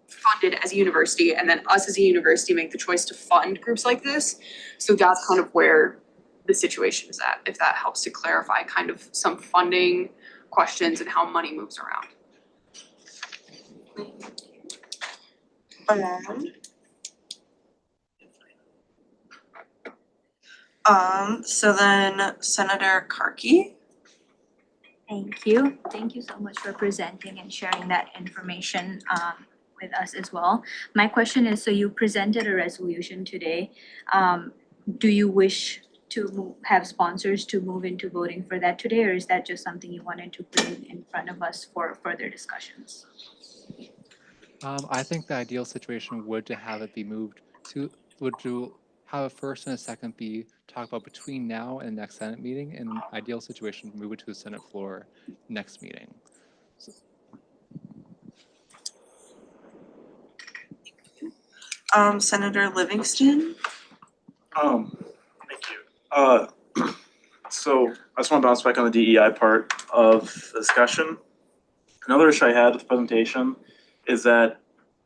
funded as a university, and then us as a university make the choice to fund groups like this. So that's kind of where the situation is at, if that helps to clarify kind of some funding questions and how money moves around. So then Senator Karki. Thank you. Thank you so much for presenting and sharing that information with us as well. My question is, so you presented a resolution today. Do you wish to have sponsors to move into voting for that today, or is that just something you wanted to bring in front of us for further discussions? I think the ideal situation would to have it be moved to, would to have a first and a second be talked about between now and the next Senate meeting, and ideal situation, move it to the Senate floor next meeting. So. Senator Livingston. Thank you. So I just want to bounce back on the DEI part of the discussion. Another issue I had with the presentation is that,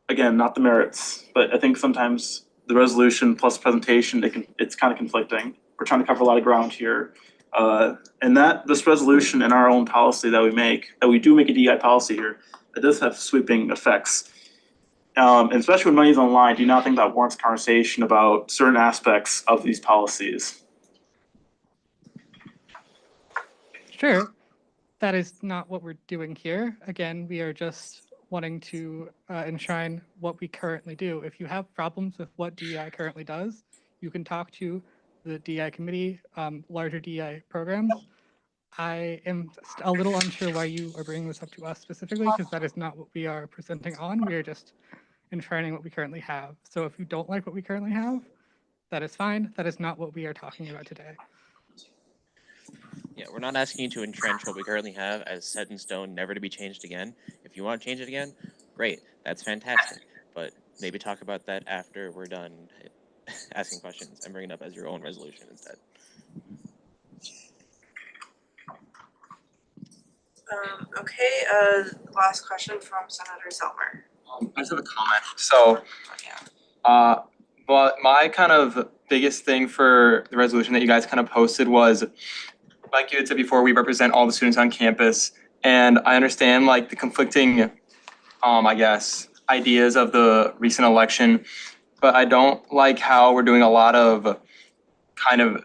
again, not the merits, but I think sometimes the resolution plus presentation, it's kind of conflicting. We're trying to cover a lot of ground here. And that this resolution and our own policy that we do make a DEI policy here, it does have sweeping effects. And especially when money's online, do you not think that warrants conversation about certain aspects of these policies? Sure. That is not what we're doing here. Again, we are just wanting to enshrine what we currently do. If you have problems with what DEI currently does, you can talk to the DEI committee, larger DEI programs. I am a little unsure why you are bringing this up to us specifically, because that is not what we are presenting on. We are just enshrining what we currently have. So if you don't like what we currently have, that is fine. That is not what we are talking about today. Yeah, we're not asking you to entrench what we currently have as set in stone, never to be changed again. If you want to change it again, great, that's fantastic. But maybe talk about that after we're done asking questions and bring it up as your own resolution instead. Okay, last question from Senator Zelmer. I just have a comment. So, but my kind of biggest thing for the resolution that you guys kind of posted was, like you had said before, we represent all the students on campus, and I understand like the conflicting, I guess, ideas of the recent election, but I don't like how we're doing a lot of kind of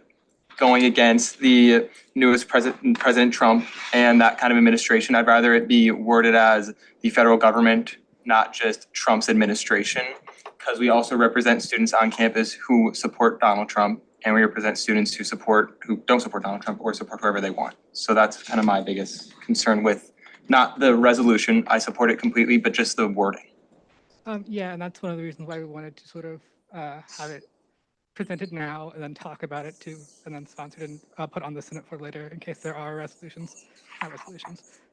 going against the newest President Trump and that kind of administration. I'd rather it be worded as the federal government, not just Trump's administration, because we also represent students on campus who support Donald Trump, and we represent students who don't support Donald Trump or support whoever they want. So that's kind of my biggest concern with not the resolution, I support it completely, but just the wording. Yeah, and that's one of the reasons why we wanted to sort of have it present it now and then talk about it too, and then sponsor it and put on the Senate for later in case there are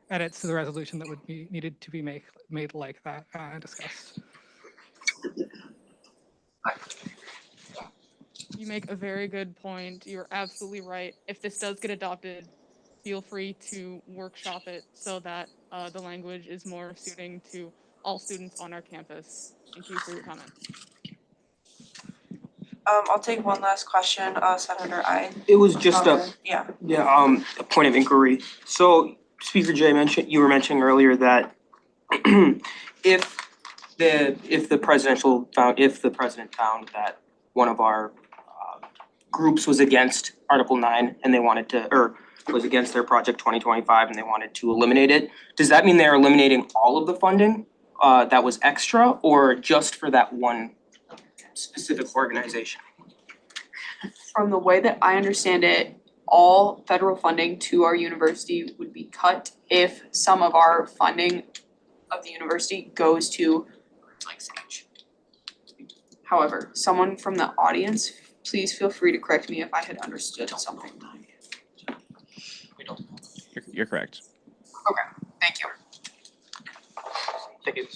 edits to the resolution that would be needed to be made like that and discussed. You make a very good point. You're absolutely right. If this does get adopted, feel free to workshop it so that the language is more suiting to all students on our campus. Thank you for your comment. I'll take one last question, Senator I. It was just a Yeah. a point of inquiry. So Speaker Jay you were mentioning earlier that if the president found that one of our groups was against Article 9 and they wanted to, or was against their Project 2025 and they wanted to eliminate it, does that mean they're eliminating all of the funding that was extra, or just for that one specific organization? From the way that I understand it, all federal funding to our university would be cut if some of our funding of the university goes to groups like Sage. However, someone from the audience, please feel free to correct me if I had understood something. You're correct. Okay, thank you. Thank you.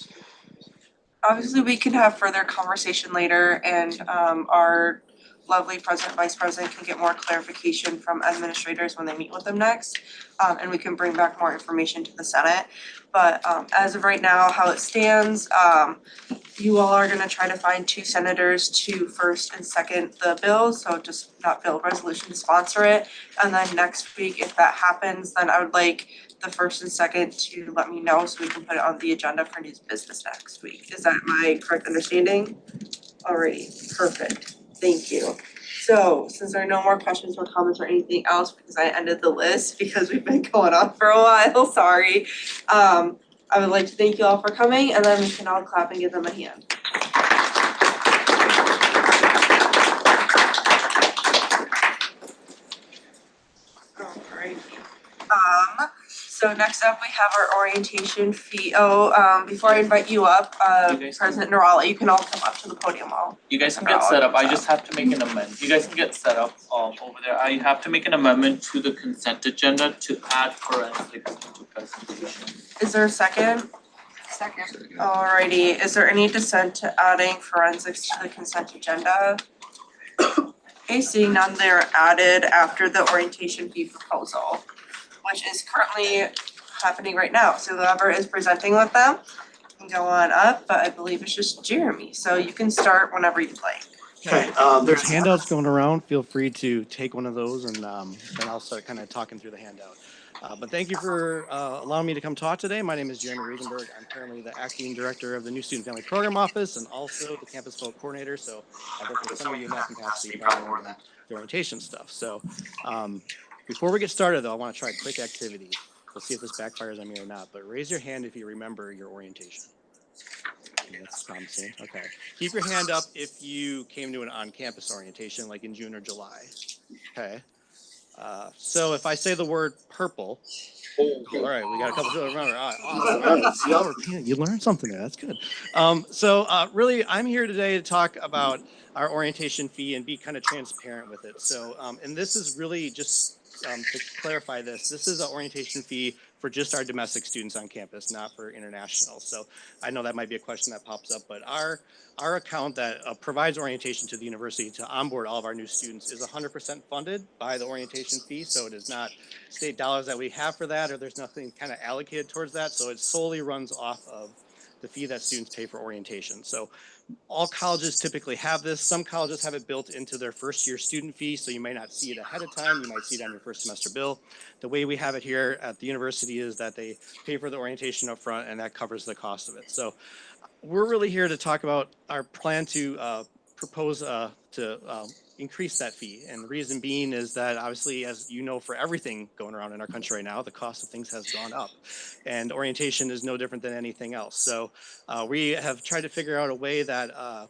Obviously, we can have further conversation later and our lovely president, vice president can get more clarification from administrators when they meet with them next. And we can bring back more information to the Senate. But as of right now, how it stands, you all are gonna try to find 2 senators to first and second the bill, so just not bill, resolution to sponsor it. And then next week, if that happens, then I would like the first and second to let me know so we can put it on the agenda for news business next week. Is that my correct understanding? Alrighty, perfect, thank you. So since there are no more questions or comments or anything else, because I ended the list because we've been going on for a while, sorry. I would like to thank you all for coming and then we can all clap and give them a hand. Alright. So next up, we have our orientation fee. Before I invite you up, President Narala, you can all come up to the podium all. You guys can get set up, I just have to make an amendment, you guys can get set up over there, I have to make an amendment to the consent agenda to add forensics into presentation. Is there a second? Second. Alrighty, is there any dissent to adding forensics to the consent agenda? Okay, seeing none, they're added after the orientation fee proposal, which is currently happening right now. So whoever is presenting with them can go on up, but I believe it's just Jeremy, so you can start whenever you'd like. Okay, there's handouts going around. Feel free to take one of those and then I'll start kind of talking through the handout. But thank you for allowing me to come talk today. My name is Jeremy Riesenberg. I'm currently the acting director of the New Student Family Program Office and also the Campus Folk Coordinator. So I work with some of you in that capacity, probably more than the orientation stuff. So before we get started though, I want to try a quick activity. We'll see if this backfires on me or not, but raise your hand if you remember your orientation. Okay, that's promising. Okay. Keep your hand up if you came to an on-campus orientation like in June or July. Okay. So if I say the word purple, all right, we got a couple people remember. All right, you learned something there. That's good. Really, I'm here today to talk about our orientation fee and be kind of transparent with it. So, and this is really just to clarify this is an orientation fee for just our domestic students on campus, not for international. So I know that might be a question that pops up, but our account that provides orientation to the university to onboard all of our new students is 100% funded by the orientation fee. So it is not state dollars that we have for that, or there's nothing kind of allocated towards that. So it solely runs off of the fee that students pay for orientation. So all colleges typically have this. Some colleges have it built into their first year student fee, so you may not see it ahead of time. You might see it on your first semester bill. The way we have it here at the university is that they pay for the orientation up front, and that covers the cost of it. So we're really here to talk about our plan to propose to increase that fee. And the reason being is that obviously, as you know, for everything going around in our country right now, the cost of things has gone up, and orientation is no different than anything else. So we have tried to figure out a way that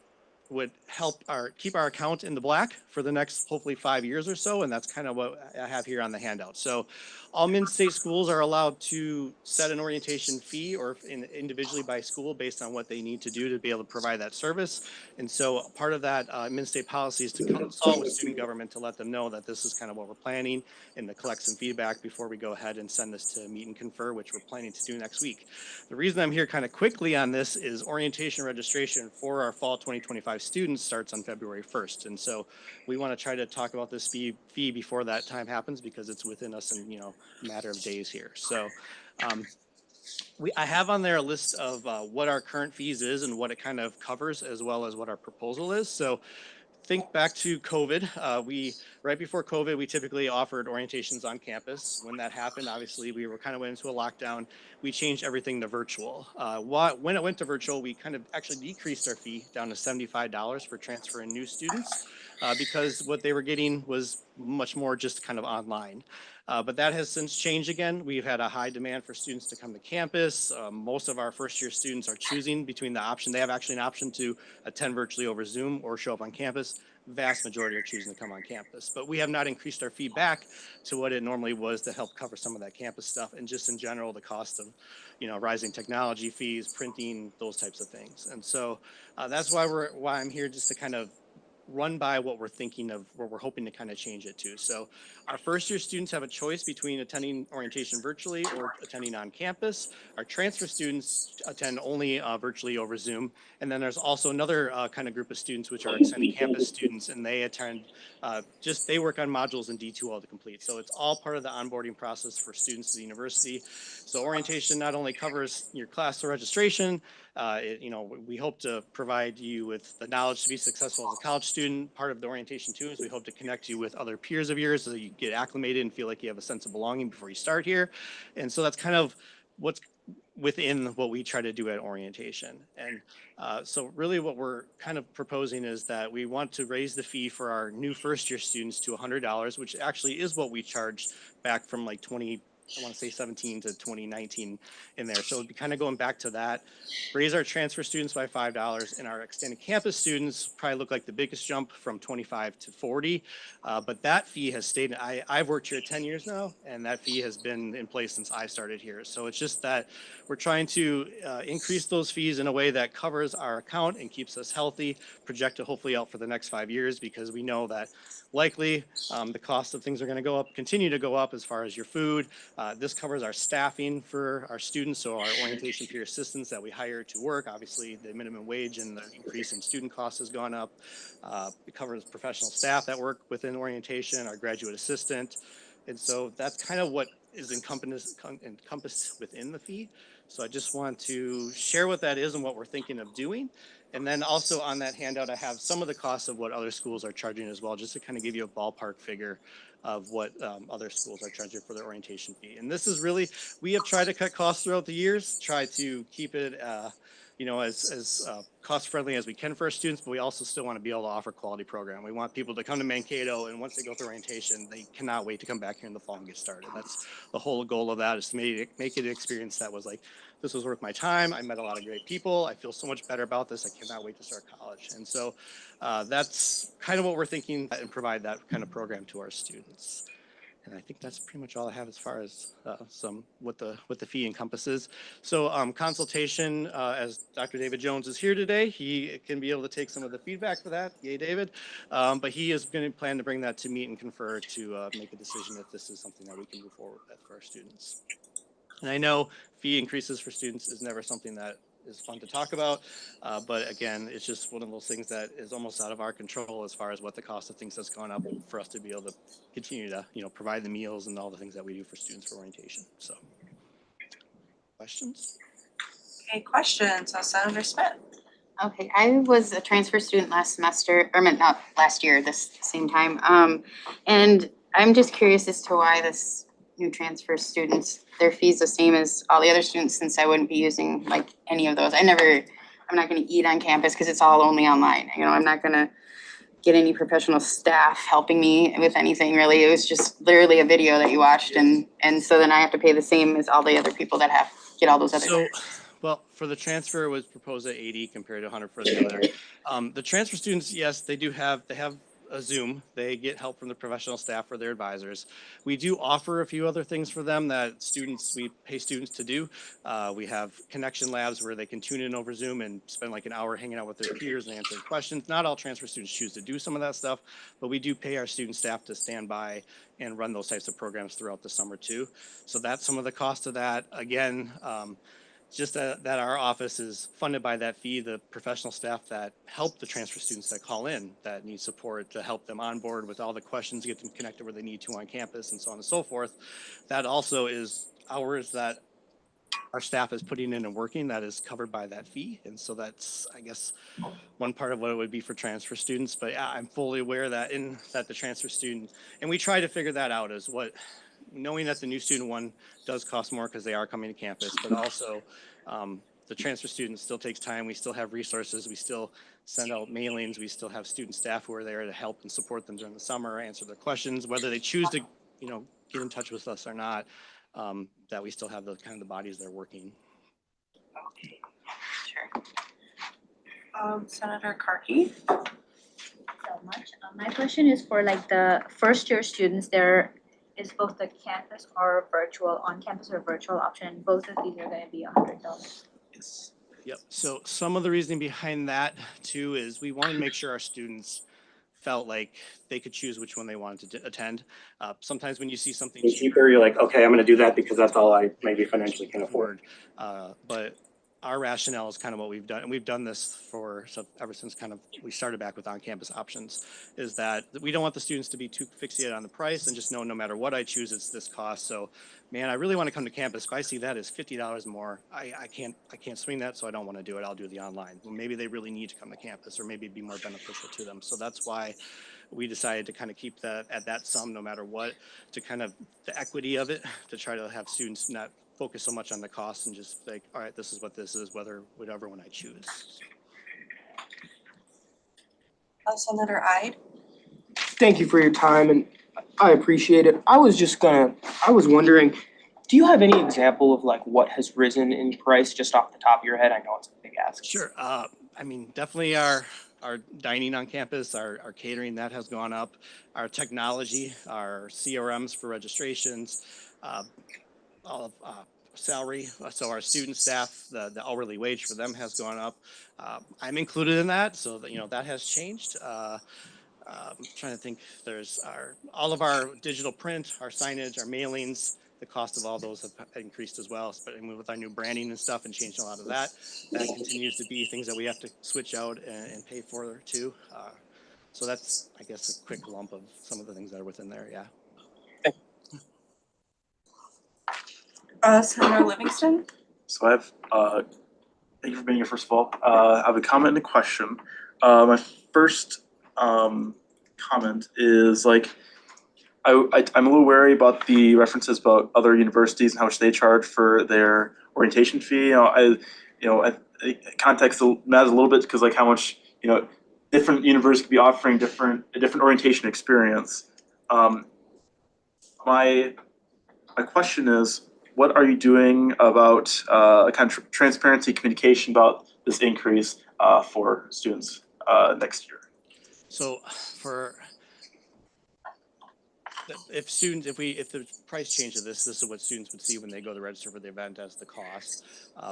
would help keep our account in the black for the next hopefully 5 years or so, and that's kind of what I have here on the handout. So all Mid-State schools are allowed to set an orientation fee or individually by school based on what they need to do to be able to provide that service. And so part of that Mid-State policy is to consult with student government to let them know that this is kind of what we're planning and to collect some feedback before we go ahead and send this to Meet and Confer, which we're planning to do next week. The reason I'm here kind of quickly on this is orientation registration for our fall 2025 students starts on February 1st. And so we want to try to talk about this fee before that time happens because it's within us in, you know, a matter of days here. So I have on there a list of what our current fees is and what it kind of covers, as well as what our proposal is. So think back to COVID. Right before COVID, we typically offered orientations on campus. When that happened, obviously we were kind of went into a lockdown. We changed everything to virtual. When it went to virtual, we kind of actually decreased our fee down to $75 for transferring new students because what they were getting was much more just kind of online. But that has since changed again. We've had a high demand for students to come to campus. Most of our first year students are choosing between the option. They have actually an option to attend virtually over Zoom or show up on campus. Vast majority are choosing to come on campus. But we have not increased our fee back to what it normally was to help cover some of that campus stuff and just in general the cost of, you know, rising technology fees, printing, those types of things. And so that's why I'm here, just to kind of run by what we're thinking of, where we're hoping to kind of change it to. So our first year students have a choice between attending orientation virtually or attending on campus. Our transfer students attend only virtually over Zoom. And then there's also another kind of group of students, which are extended campus students, and they attend, they work on modules in D2L to complete. So it's all part of the onboarding process for students to the university. So orientation not only covers your class registration, we hope to provide you with the knowledge to be successful as a college student. Part of the orientation too is we hope to connect you with other peers of yours so that you get acclimated and feel like you have a sense of belonging before you start here. And so that's kind of what's within what we try to do at orientation. And so really what we're kind of proposing is that we want to raise the fee for our new first year students to $100, which actually is what we charged back from like 2017 to 2019 in there. So it'd be kind of going back to that, raise our transfer students by $5, and our extended campus students probably look like the biggest jump from 25 to 40. But that fee has stayed, I've worked here 10 years now, and that fee has been in place since I started here. So it's just that we're trying to increase those fees in a way that covers our account and keeps us healthy, projected hopefully out for the next 5 years, because we know that likely the cost of things are going to continue to go up as far as your food. This covers our staffing for our students, so our orientation peer assistants that we hire to work. Obviously, the minimum wage and the increase in student costs has gone up. It covers professional staff that work within orientation, our graduate assistant. And so that's kind of what is encompassed within the fee. So I just want to share what that is and what we're thinking of doing. And then also on that handout, I have some of the costs of what other schools are charging as well, just to kind of give you a ballpark figure of what other schools are charging for their orientation fee. And this is really, we have tried to cut costs throughout the years, try to keep it as cost friendly as we can for our students, but we also still want to be able to offer quality program. We want people to come to Mankato, and once they go through orientation, they cannot wait to come back here in the fall and get started. That's the whole goal of that, is to make it an experience that was like, this was worth my time. I met a lot of great people. I feel so much better about this. I cannot wait to start college. And so that's kind of what we're thinking, and provide that kind of program to our students. And I think that's pretty much all I have as far as what the fee encompasses. So consultation, as Dr. David Jones is here today, he can be able to take some of the feedback for that. Yay, David. But he is going to plan to bring that to Meet and Confer to make a decision if this is something that we can move forward with for our students. And I know fee increases for students is never something that is fun to talk about, but again, it's just one of those things that is almost out of our control as far as what the cost of things has gone up for us to be able to continue to, provide the meals and all the things that we do for students for orientation. So, questions? Okay, questions. Senator Smith. Okay, I was a transfer student last semester, or not last year, this same time. And I'm just curious as to why this new transfer students, their fees the same as all the other students, since I wouldn't be using like any of those. I'm not gonna eat on campus because it's all only online. I'm not gonna get any professional staff helping me with anything really. It was just literally a video that you watched, and so then I have to pay the same as all the other people that get all those other. So Well, for the transfer, it was proposed at 80 compared to 100 for the other. The transfer students, yes, they have a Zoom. They get help from the professional staff or their advisors. We do offer a few other things for them that we pay students to do. We have connection labs where they can tune in over Zoom and spend like an hour hanging out with their peers and answering questions. Not all transfer students choose to do some of that stuff, but we do pay our student staff to stand by and run those types of programs throughout the summer too. So that's some of the cost of that. Again, just that our office is funded by that fee, the professional staff that help the transfer students that call in that need support to help them on board with all the questions, get them connected where they need to on campus and so on and so forth. That also is hours that our staff is putting in and working that is covered by that fee. And so that's, I guess, one part of what it would be for transfer students. But yeah, I'm fully aware that the transfer student, and we try to figure that out as knowing that the new student one does cost more because they are coming to campus, but also the transfer student still takes time. We still have resources. We still send out mailings. We still have student staff who are there to help and support them during the summer, answer their questions, whether they choose to, get in touch with us or not, that we still have the kind of the bodies that are working. Okay, sure. Senator Karki. So much. My question is for like the first year students, there is both the campus or virtual, on campus or virtual option. Both of these are going to be $100. Yes. Yep. So some of the reasoning behind that too is we wanted to make sure our students felt like they could choose which one they wanted to attend. Sometimes when you see something cheaper, you're like, okay, I'm going to do that because that's all I maybe financially can afford. But our rationale is kind of what we've done, and we've done this ever since kind of we started back with on-campus options, is that we don't want the students to be too fixated on the price and just know no matter what I choose, it's this cost. So, man, I really want to come to campus. If I see that as $50 more, I can't swing that, so I don't want to do it. I'll do the online. Well, maybe they really need to come to campus, or maybe it'd be more beneficial to them. So that's why we decided to kind of keep that at that sum no matter what, to kind of the equity of it, to try to have students not focus so much on the cost and just like, all right, this is what this is, whatever one I choose. Senator Ide. Thank you for your time, and I appreciate it. I was wondering, do you have any example of like what has risen in price just off the top of your head? I know it's a big ask. Sure. I mean, definitely our dining on campus, our catering, that has gone up. Our technology, our CRMs for registrations, all of salary. So our student staff, the hourly wage for them has gone up. I'm included in that, so that that has changed. I'm trying to think. There's all of our digital print, our signage, our mailings. The cost of all those have increased as well, especially with our new branding and stuff, and changed a lot of that. That continues to be things that we have to switch out and pay for too. So that's, I guess, a quick lump of some of the things that are within there. Yeah. Senator Livingston. So I have, thank you for being here, first of all. I have a comment and a question. My first comment is like, I'm a little wary about the references about other universities and how much they charge for their orientation fee. Context matters a little bit because like how much, different universities could be offering a different orientation experience. My question is, what are you doing about kind of transparency communication about this increase for students next year? So if the price change of this is what students would see when they go to register for the event as the cost.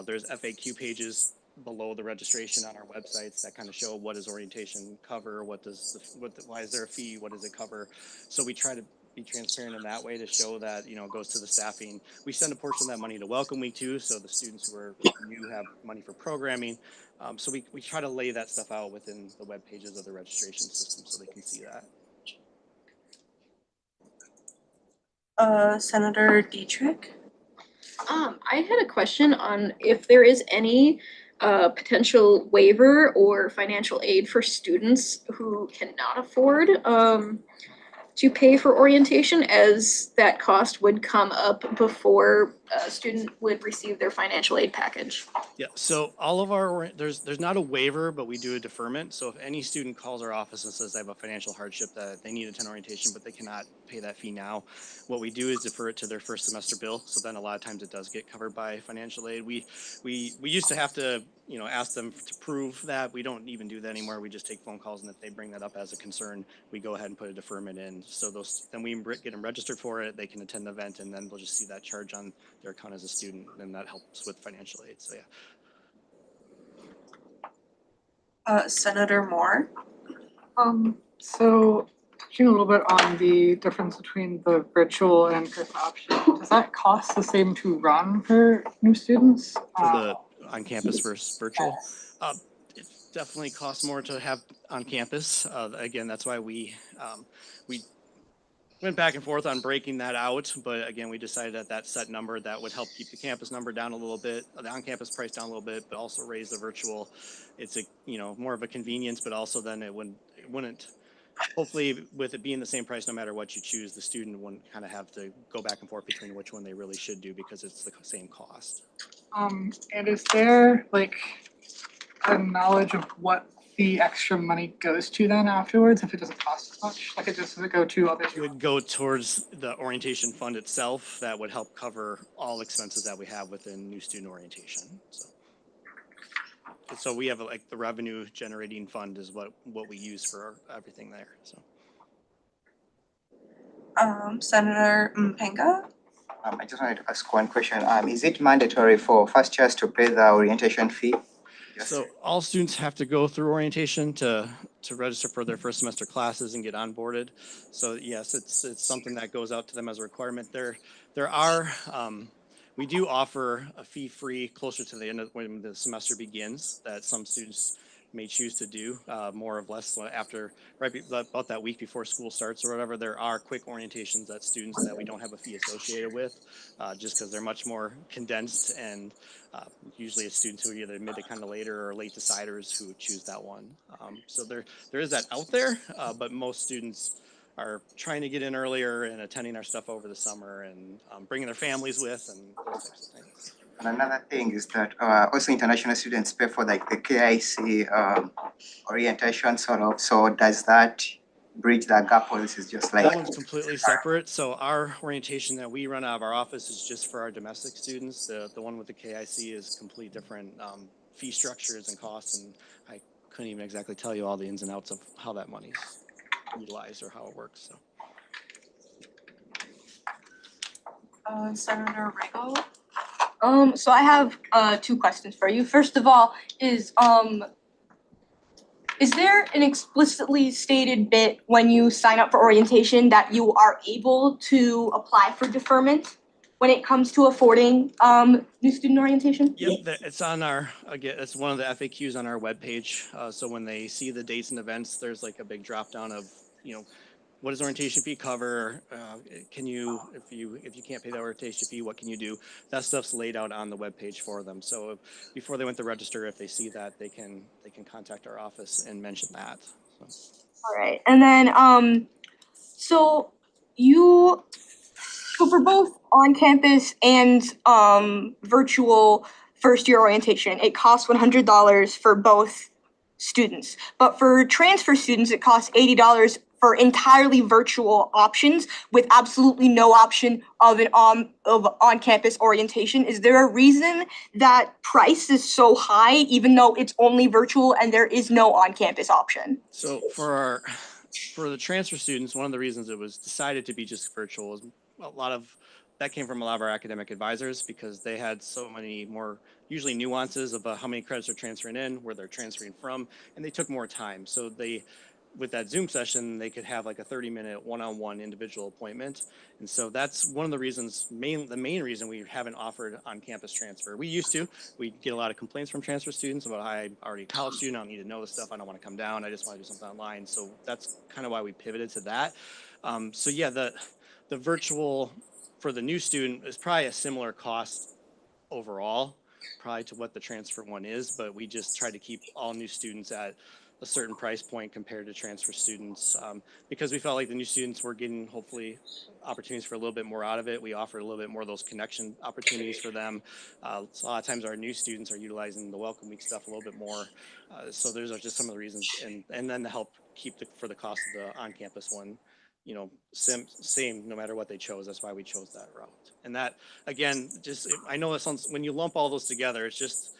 There's FAQ pages below the registration on our websites that kind of show what does orientation cover, why is there a fee, what does it cover. So we try to be transparent in that way to show that it goes to the staffing. We send a portion of that money to Welcome Week too, so the students who are new have money for programming. So we try to lay that stuff out within the web pages of the registration system so they can see that. Senator Dietrich. I had a question on if there is any potential waiver or financial aid for students who cannot afford to pay for orientation, as that cost would come up before a student would receive their financial aid package? Yeah, so all of our, there's not a waiver, but we do a deferment. So if any student calls our office and says they have a financial hardship that they need to attend orientation, but they cannot pay that fee now, what we do is defer it to their first semester bill. So then a lot of times it does get covered by financial aid. We used to have to, ask them to prove that. We don't even do that anymore. We just take phone calls, and if they bring that up as a concern, we go ahead and put a deferment in. So then we get them registered for it. They can attend the event, and then we'll just see that charge on their account as a student, and that helps with financial aid. So yeah. Senator Moore? So touching a little bit on the difference between the virtual and in-person option, does that cost the same to run for new students? For the on-campus versus virtual, it definitely costs more to have on campus. Again, that's why we went back and forth on breaking that out, but again, we decided at that set number that would help keep the campus number down a little bit, the on-campus price down a little bit, but also raise the virtual. It's more of a convenience, but also then it wouldn't hopefully with it being the same price no matter what you choose, the student wouldn't kind of have to go back and forth between which one they really should do because it's the same cost. And is there like a knowledge of what the extra money goes to then afterwards if it doesn't cost as much? Like does it go to other? It would go towards the orientation fund itself. That would help cover all expenses that we have within new student orientation. So we have like the revenue generating fund is what we use for everything there. So. Senator Mpenga? I just wanted to ask one question. Is it mandatory for first years to pay the orientation fee? Yes. So all students have to go through orientation to register for their first semester classes and get onboarded. So yes, it's something that goes out to them as a requirement. There are we do offer a fee-free closer to the end of when the semester begins that some students may choose to do more or less after about that week before school starts or whatever. There are quick orientations that students that we don't have a fee associated with just because they're much more condensed and usually it's students who are either mid to kind of later or late deciders who choose that one. So there is that out there, but most students are trying to get in earlier and attending our stuff over the summer and bringing their families with and those types of things. And another thing is that also international students pay for like the KIC orientation sort of. So does that bridge that gap or this is just like? That one's completely separate. So our orientation that we run out of our office is just for our domestic students. The one with the KIC is completely different fee structures and costs. And I couldn't even exactly tell you all the ins and outs of how that money's utilized or how it works. So. Senator Riggle? So I have two questions for you. First of all, is there an explicitly stated bit when you sign up for orientation that you are able to apply for deferment when it comes to affording new student orientation? Yep, it's on our, again, it's one of the FAQs on our webpage. So when they see the dates and events, there's like a big drop down of, what does orientation fee cover? Can you, if you can't pay the orientation fee, what can you do? That stuff's laid out on the webpage for them. So before they went to register, if they see that, they can contact our office and mention that. So. All right, and then so for both on-campus and virtual first-year orientation, it costs $100 for both students. But for transfer students, it costs $80 for entirely virtual options with absolutely no option of an on-campus orientation. Is there a reason that price is so high, even though it's only virtual and there is no on-campus option? So for the transfer students, one of the reasons it was decided to be just virtual is that came from a lot of our academic advisors because they had so many more usually nuances about how many credits are transferring in, where they're transferring from, and they took more time. So with that Zoom session, they could have like a 30-minute one-on-one individual appointment. And so that's one of the reasons, the main reason we haven't offered on-campus transfer. We used to. We get a lot of complaints from transfer students about, I'm already a college student, I don't need to know this stuff, I don't want to come down, I just want to do something online. So that's kind of why we pivoted to that. So yeah, the virtual for the new student is probably a similar cost overall, probably to what the transfer one is, but we just try to keep all new students at a certain price point compared to transfer students. Because we felt like the new students were getting hopefully opportunities for a little bit more out of it. We offered a little bit more of those connection opportunities for them. So a lot of times our new students are utilizing the Welcome Week stuff a little bit more. So those are just some of the reasons, and then to help keep for the cost of the on-campus one, you know, same no matter what they chose. That's why we chose that route. And that, again, I know it sounds, when you lump all those together, it's just,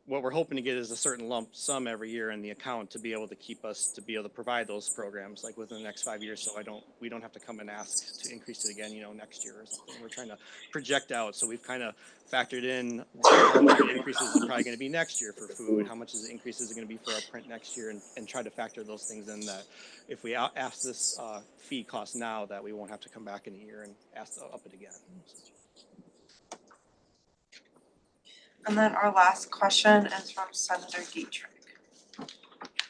what we're hoping to get is a certain lump sum every year in the account to be able to keep us to be able to provide those programs like within the next 5 years. So we don't have to come and ask to increase it again, you know, next year or something. We're trying to project out. So we've kind of factored in how much the increases are probably going to be next year for food, how much is the increases are going to be for our print next year, and try to factor those things in, that if we ask this fee cost now, that we won't have to come back in a year and ask to up it again. And then our last question is from Senator Dietrich.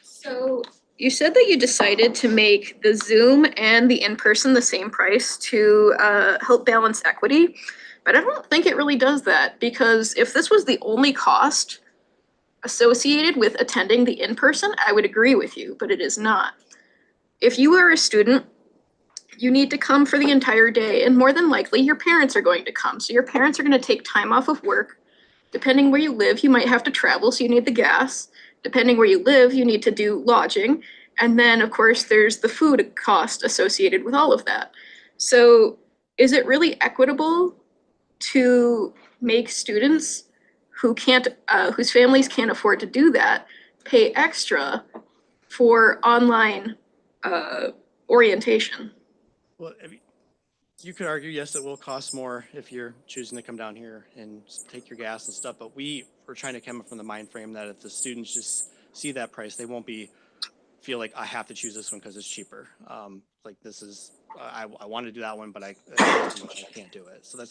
So you said that you decided to make the Zoom and the in-person the same price to help balance equity, but I don't think it really does that, because if this was the only cost associated with attending the in-person, I would agree with you, but it is not. If you are a student, you need to come for the entire day, and more than likely your parents are going to come. So your parents are going to take time off of work. Depending where you live, you might have to travel, so you need the gas. Depending where you live, you need to do lodging. And then, of course, there's the food cost associated with all of that. So is it really equitable to make students who can't, whose families can't afford to do that, pay extra for online orientation? Well, you could argue, yes, it will cost more if you're choosing to come down here and take your gas and stuff, but we're trying to come from the mind frame that if the students just see that price, they won't feel like I have to choose this one because it's cheaper. Like this is, I want to do that one, but I can't do it. So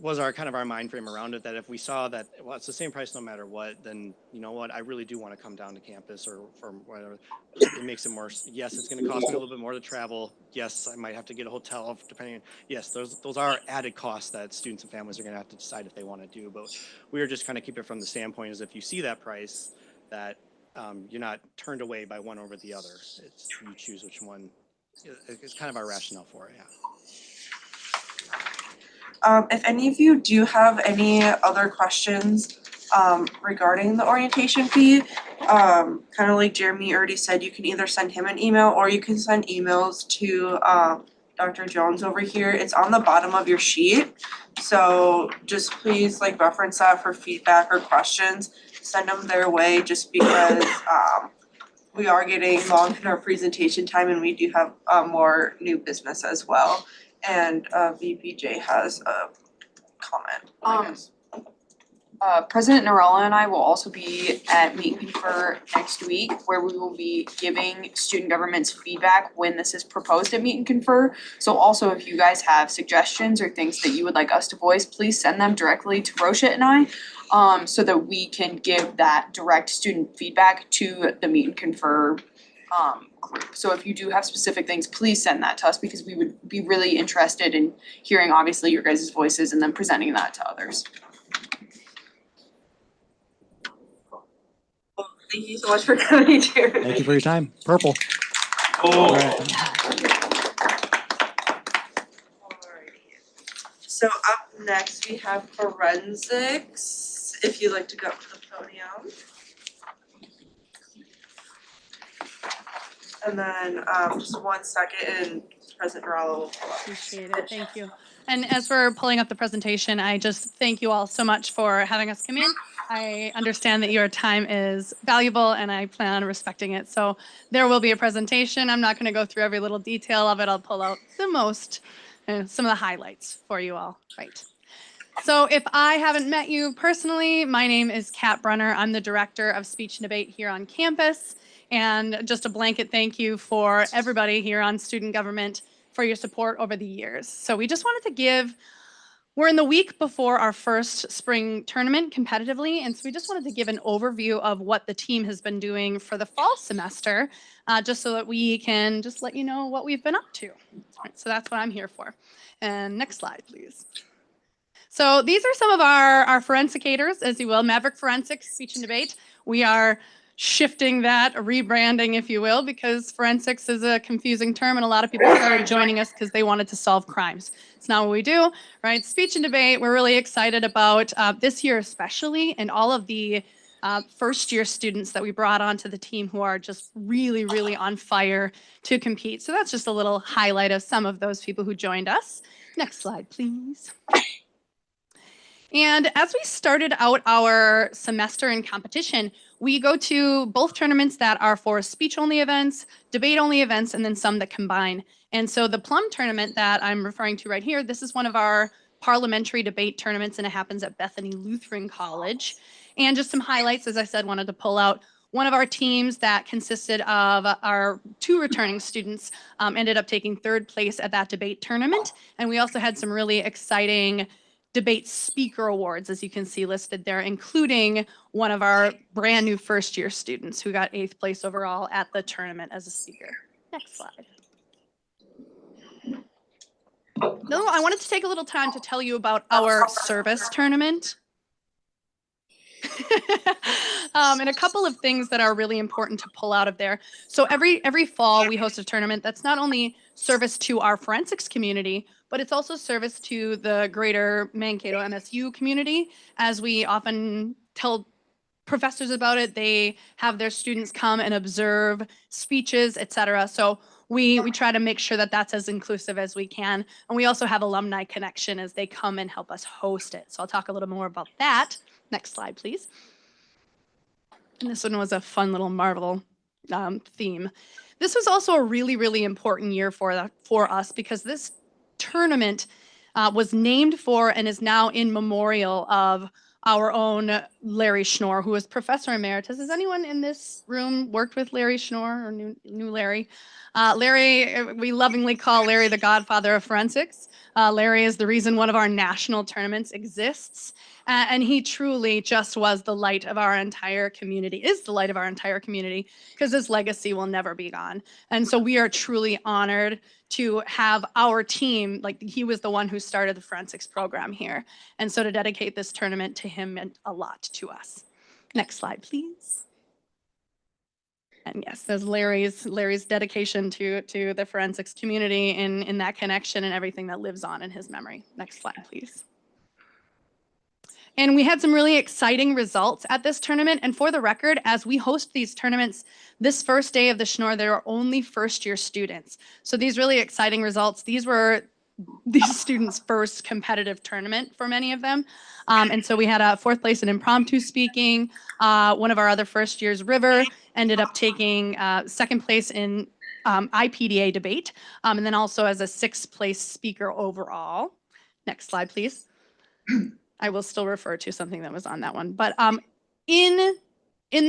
was our kind of our mind frame around it, that if we saw that, well, it's the same price no matter what, then you know what, I really do want to come down to campus or whatever. It makes it more, yes, it's going to cost me a little bit more to travel. Yes, I might have to get a hotel depending on, yes, those are added costs that students and families are going to have to decide if they want to do. But we were just kind of keep it from the standpoint is if you see that price, that you're not turned away by one over the other. It's you choose which one. It's kind of our rationale for it, yeah. If any of you do have any other questions regarding the orientation fee, kind of like Jeremy already said, you can either send him an email or you can send emails to Dr. Jones over here. It's on the bottom of your sheet. So just please like reference that for feedback or questions. Send them their way just because we are getting long in our presentation time and we do have more new business as well. And VPJ has a comment. President Narella and I will also be at Meet and Confer next week, where we will be giving student government's feedback when this is proposed at Meet and Confer. So also, if you guys have suggestions or things that you would like us to voice, please send them directly to Roshit and I, so that we can give that direct student feedback to the Meet and Confer group. So if you do have specific things, please send that to us, because we would be really interested in hearing obviously your guys' voices and then presenting that to others. Well, thank you so much for coming, Jared. Thank you for your time. Purple. Oh. All right. So up next we have forensics. If you'd like to go up to the podium. And then just 1 second and President Narella will pull up. Appreciate it, thank you. And as we're pulling up the presentation, I just thank you all so much for having us come in. I understand that your time is valuable and I plan on respecting it. So there will be a presentation. I'm not going to go through every little detail of it. I'll pull out the most, some of the highlights for you all. Right. So if I haven't met you personally, my name is Kat Brunner. I'm the Director of Speech and Debate here on campus. And just a blanket thank you for everybody here on student government for your support over the years. So we just wanted to we're in the week before our first spring tournament competitively, and so we just wanted to give an overview of what the team has been doing for the fall semester, just so that we can just let you know what we've been up to. All right, so that's what I'm here for. And next slide, please. So these are some of our forensicators, as you will, Maverick Forensics, Speech and Debate. We are shifting that, rebranding, if you will, because forensics is a confusing term and a lot of people started joining us because they wanted to solve crimes. It's not what we do, right? Speech and debate, we're really excited about this year especially, and all of the first year students that we brought onto the team who are just really, really on fire to compete. So that's just a little highlight of some of those people who joined us. Next slide, please. And as we started out our semester in competition, we go to both tournaments that are for speech-only events, debate-only events, and then some that combine. And so the Plum tournament that I'm referring to right here, this is one of our parliamentary debate tournaments, and it happens at Bethany Lutheran College. And just some highlights, as I said, wanted to pull out one of our teams that consisted of our 2 returning students ended up taking 3rd place at that debate tournament. And we also had some really exciting debate speaker awards, as you can see listed there, including one of our brand new first year students who got 8th place overall at the tournament as a speaker. Next slide. No, I wanted to take a little time to tell you about our service tournament. And a couple of things that are really important to pull out of there. So every fall we host a tournament that's not only service to our forensics community, but it's also service to the greater Mankato MSU community. As we often tell professors about it, they have their students come and observe speeches, etc. So we try to make sure that that's as inclusive as we can. And we also have alumni connection as they come and help us host it. So I'll talk a little more about that. Next slide, please. And this one was a fun little Marvel theme. This was also a really, really important year for us because this tournament was named for and is now in memorial of our own Larry Schnorr, who was Professor Emeritus. Has anyone in this room worked with Larry Schnorr or knew Larry? Larry, we lovingly call Larry the godfather of forensics. Larry is the reason one of our national tournaments exists. And he truly just was the light of our entire community, is the light of our entire community, because his legacy will never be gone. And so we are truly honored to have our team, like he was the one who started the forensics program here. And so to dedicate this tournament to him meant a lot to us. Next slide, please. And yes, there's Larry's dedication to the forensics community in that connection and everything that lives on in his memory. Next slide, please. And we had some really exciting results at this tournament. And for the record, as we host these tournaments, this first day of the Schnorr, there are only first-year students. So these really exciting results, these were these students' first competitive tournament for many of them. And so we had a 4th place in impromptu speaking. One of our other first years, River, ended up taking 2nd place in IPDA debate, and then also as a 6th place speaker overall. Next slide, please. I will still refer to something that was on that one. But in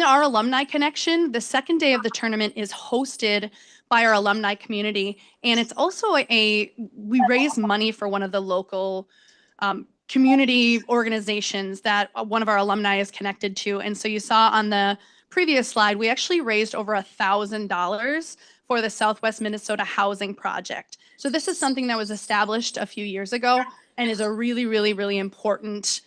our alumni connection, the second day of the tournament is hosted by our alumni community. And it's also we raise money for one of the local community organizations that one of our alumni is connected to. And so you saw on the previous slide, we actually raised over $1,000 for the Southwest Minnesota Housing Project. So this is something that was established a few years ago and is a really, really, really important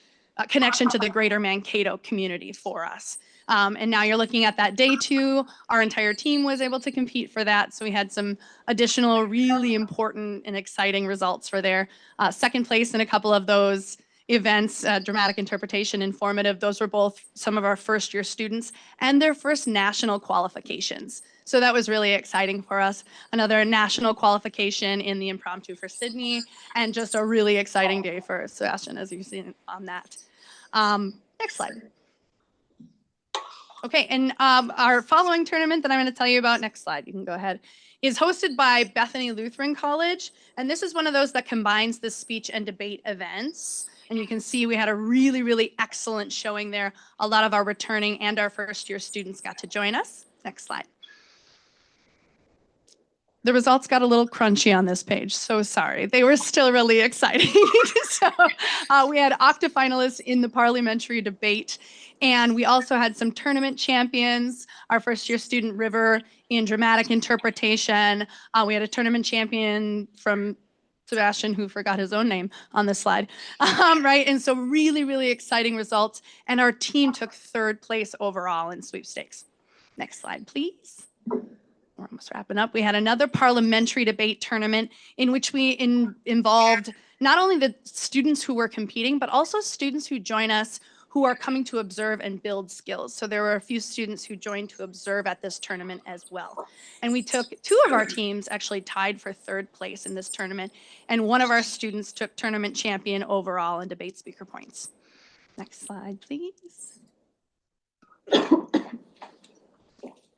connection to the greater Mankato community for us. And now you're looking at that day 2. Our entire team was able to compete for that. So we had some additional really important and exciting results for their 2nd place in a couple of those events, dramatic interpretation, informative. Those were both some of our first year students and their first national qualifications. So that was really exciting for us. Another national qualification in the impromptu for Sydney, and just a really exciting day for Sebastian, as you've seen on that. Next slide. Okay, and our following tournament that I'm going to tell you about, next slide, you can go ahead, is hosted by Bethany Lutheran College. And this is one of those that combines the speech and debate events. And you can see we had a really, really excellent showing there. A lot of our returning and our first year students got to join us. Next slide. The results got a little crunchy on this page, so sorry. They were still really exciting. So we had octa-finalists in the parliamentary debate, and we also had some tournament champions. Our first year student, River, in dramatic interpretation. We had a tournament champion from Sebastian, who forgot his own name on this slide, right? And so really, really exciting results. And our team took 3rd place overall in sweepstakes. Next slide, please. We're almost wrapping up. We had another parliamentary debate tournament in which we involved not only the students who were competing, but also students who join us who are coming to observe and build skills. So there were a few students who joined to observe at this tournament as well. And we took 2 of our teams actually tied for 3rd place in this tournament. And one of our students took tournament champion overall in debate speaker points. Next slide, please.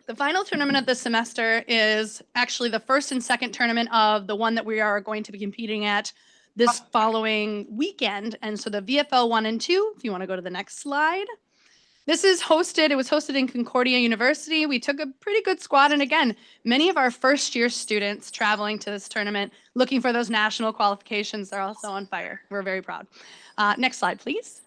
The final tournament of the semester is actually the first and second tournament of the one that we are going to be competing at this following weekend. And so the VFL 1 and 2, if you want to go to the next slide. This is hosted, it was hosted in Concordia University. We took a pretty good squad. And again, many of our first year students traveling to this tournament, looking for those national qualifications, they're also on fire. We're very proud. Next slide, please.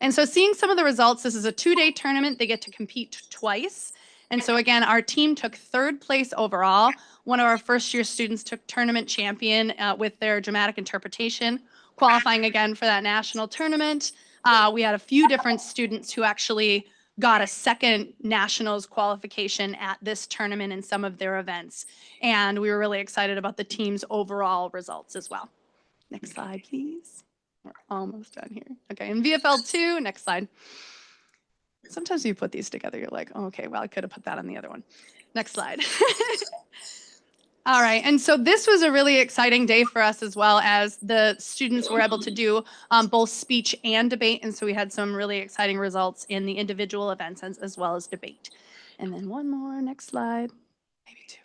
And so seeing some of the results, this is a 2-day tournament. They get to compete twice. And so again, our team took 3rd place overall. One of our first year students took tournament champion with their dramatic interpretation, qualifying again for that national tournament. We had a few different students who actually got a second nationals qualification at this tournament in some of their events. And we were really excited about the team's overall results as well. Next slide, please. We're almost done here. Okay, in VFL 2, next slide. Sometimes you put these together, you're like, oh, okay, well, I could have put that on the other one. Next slide. All right, and so this was a really exciting day for us as well, as the students were able to do both speech and debate. And so we had some really exciting results in the individual events as well as debate. And then one more, next slide, maybe 2.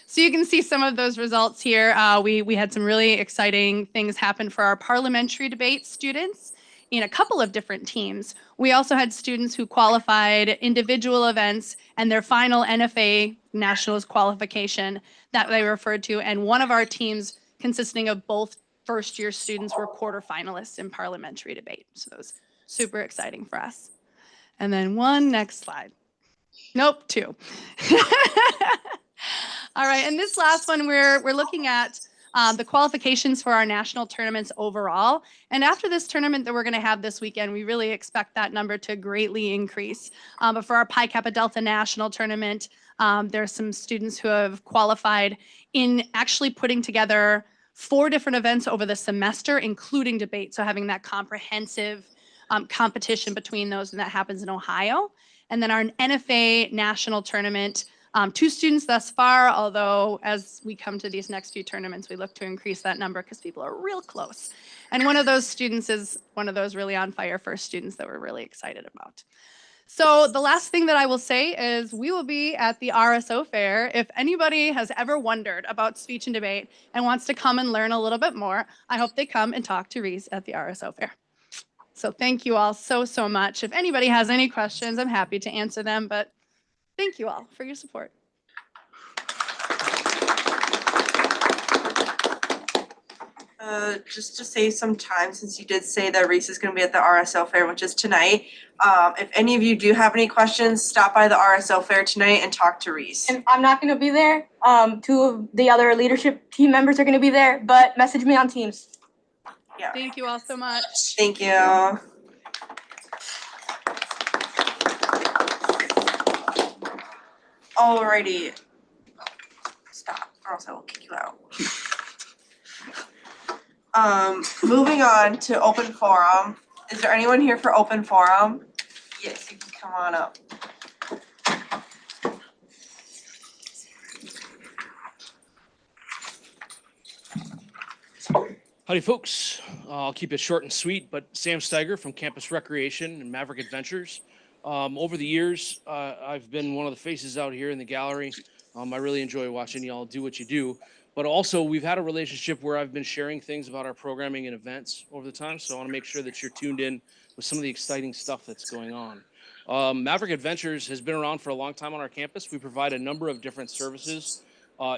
So you can see some of those results here. We had some really exciting things happen for our parliamentary debate students in a couple of different teams. We also had students who qualified individual events and their final NFA nationals qualification that they referred to. And one of our teams consisting of both first year students were quarterfinalists in parliamentary debate. So that was super exciting for us. And then next slide. Nope, 2. All right, and this last one, we're looking at the qualifications for our national tournaments overall. And after this tournament that we're going to have this weekend, we really expect that number to greatly increase. But for our Pi Kappa Delta national tournament, there are some students who have qualified in actually putting together 4 different events over the semester, including debate. So having that comprehensive competition between those, and that happens in Ohio. And then our NFA national tournament, 2 students thus far, although as we come to these next few tournaments, we look to increase that number because people are real close. And one of those students is one of those really on fire first students that we're really excited about. So the last thing that I will say is we will be at the RSO Fair. If anybody has ever wondered about speech and debate and wants to come and learn a little bit more, I hope they come and talk to Reese at the RSO Fair. So thank you all so much. If anybody has any questions, I'm happy to answer them, but thank you all for your support. Just to save some time, since you did say that Reese is going to be at the RSL Fair, which is tonight, if any of you do have any questions, stop by the RSL Fair tonight and talk to Reese. And I'm not going to be there. 2 of the other leadership team members are going to be there, but message me on Teams. Yeah. Thank you all so much. Thank you. Alrighty. Stop, or else I will kick you out. Moving on to open forum. Is there anyone here for open forum? Yes, you can come on up. Howdy folks, I'll keep it short and sweet, but Sam Steiger from Campus Recreation and Maverick Adventures. Over the years, I've been one of the faces out here in the gallery. I really enjoy watching y'all do what you do, but also we've had a relationship where I've been sharing things about our programming and events over the time, so I want to make sure that you're tuned in with some of the exciting stuff that's going on. Maverick Adventures has been around for a long time on our campus. We provide a number of different services,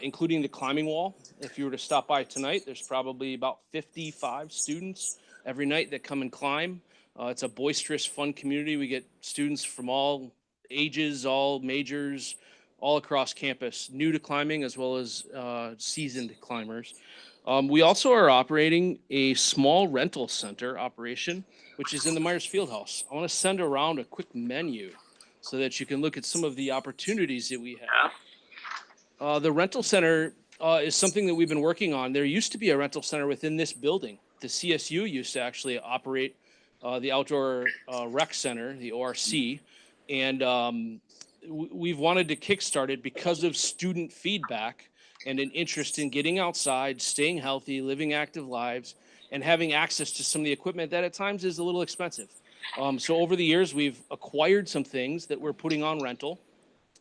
including the climbing wall. If you were to stop by tonight, there's probably about 55 students every night that come and climb. It's a boisterous, fun community. We get students from all ages, all majors, all across campus, new to climbing as well as seasoned climbers. We also are operating a small rental center operation, which is in the Myers Fieldhouse. I want to send around a quick menu so that you can look at some of the opportunities that we have. The rental center is something that we've been working on. There used to be a rental center within this building. The CSU used to actually operate the outdoor rec center, the ORC, and we've wanted to kickstart it because of student feedback and an interest in getting outside, staying healthy, living active lives, and having access to some of the equipment that at times is a little expensive. So over the years, we've acquired some things that we're putting on rental.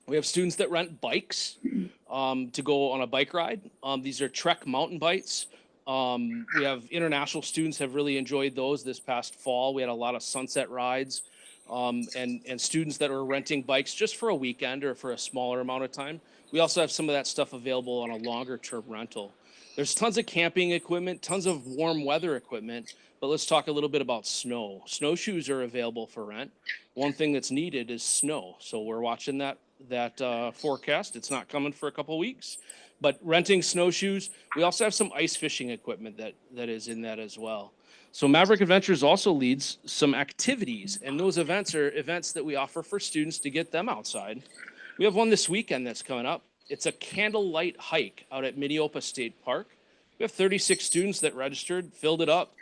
We have students that rent bikes to go on a bike ride. These are Trek mountain bikes. We have international students have really enjoyed those this past fall. We had a lot of sunset rides and students that are renting bikes just for a weekend or for a smaller amount of time. We also have some of that stuff available on a longer term rental. There's tons of camping equipment, tons of warm weather equipment, but let's talk a little bit about snow. Snowshoes are available for rent. One thing that's needed is snow. So we're watching that forecast. It's not coming for a couple of weeks, but renting snowshoes. We also have some ice fishing equipment that is in that as well. So Maverick Adventures also leads some activities, and those events are events that we offer for students to get them outside. We have one this weekend that's coming up. It's a candlelight hike out at Minneopa State Park. We have 36 students that registered, filled it up.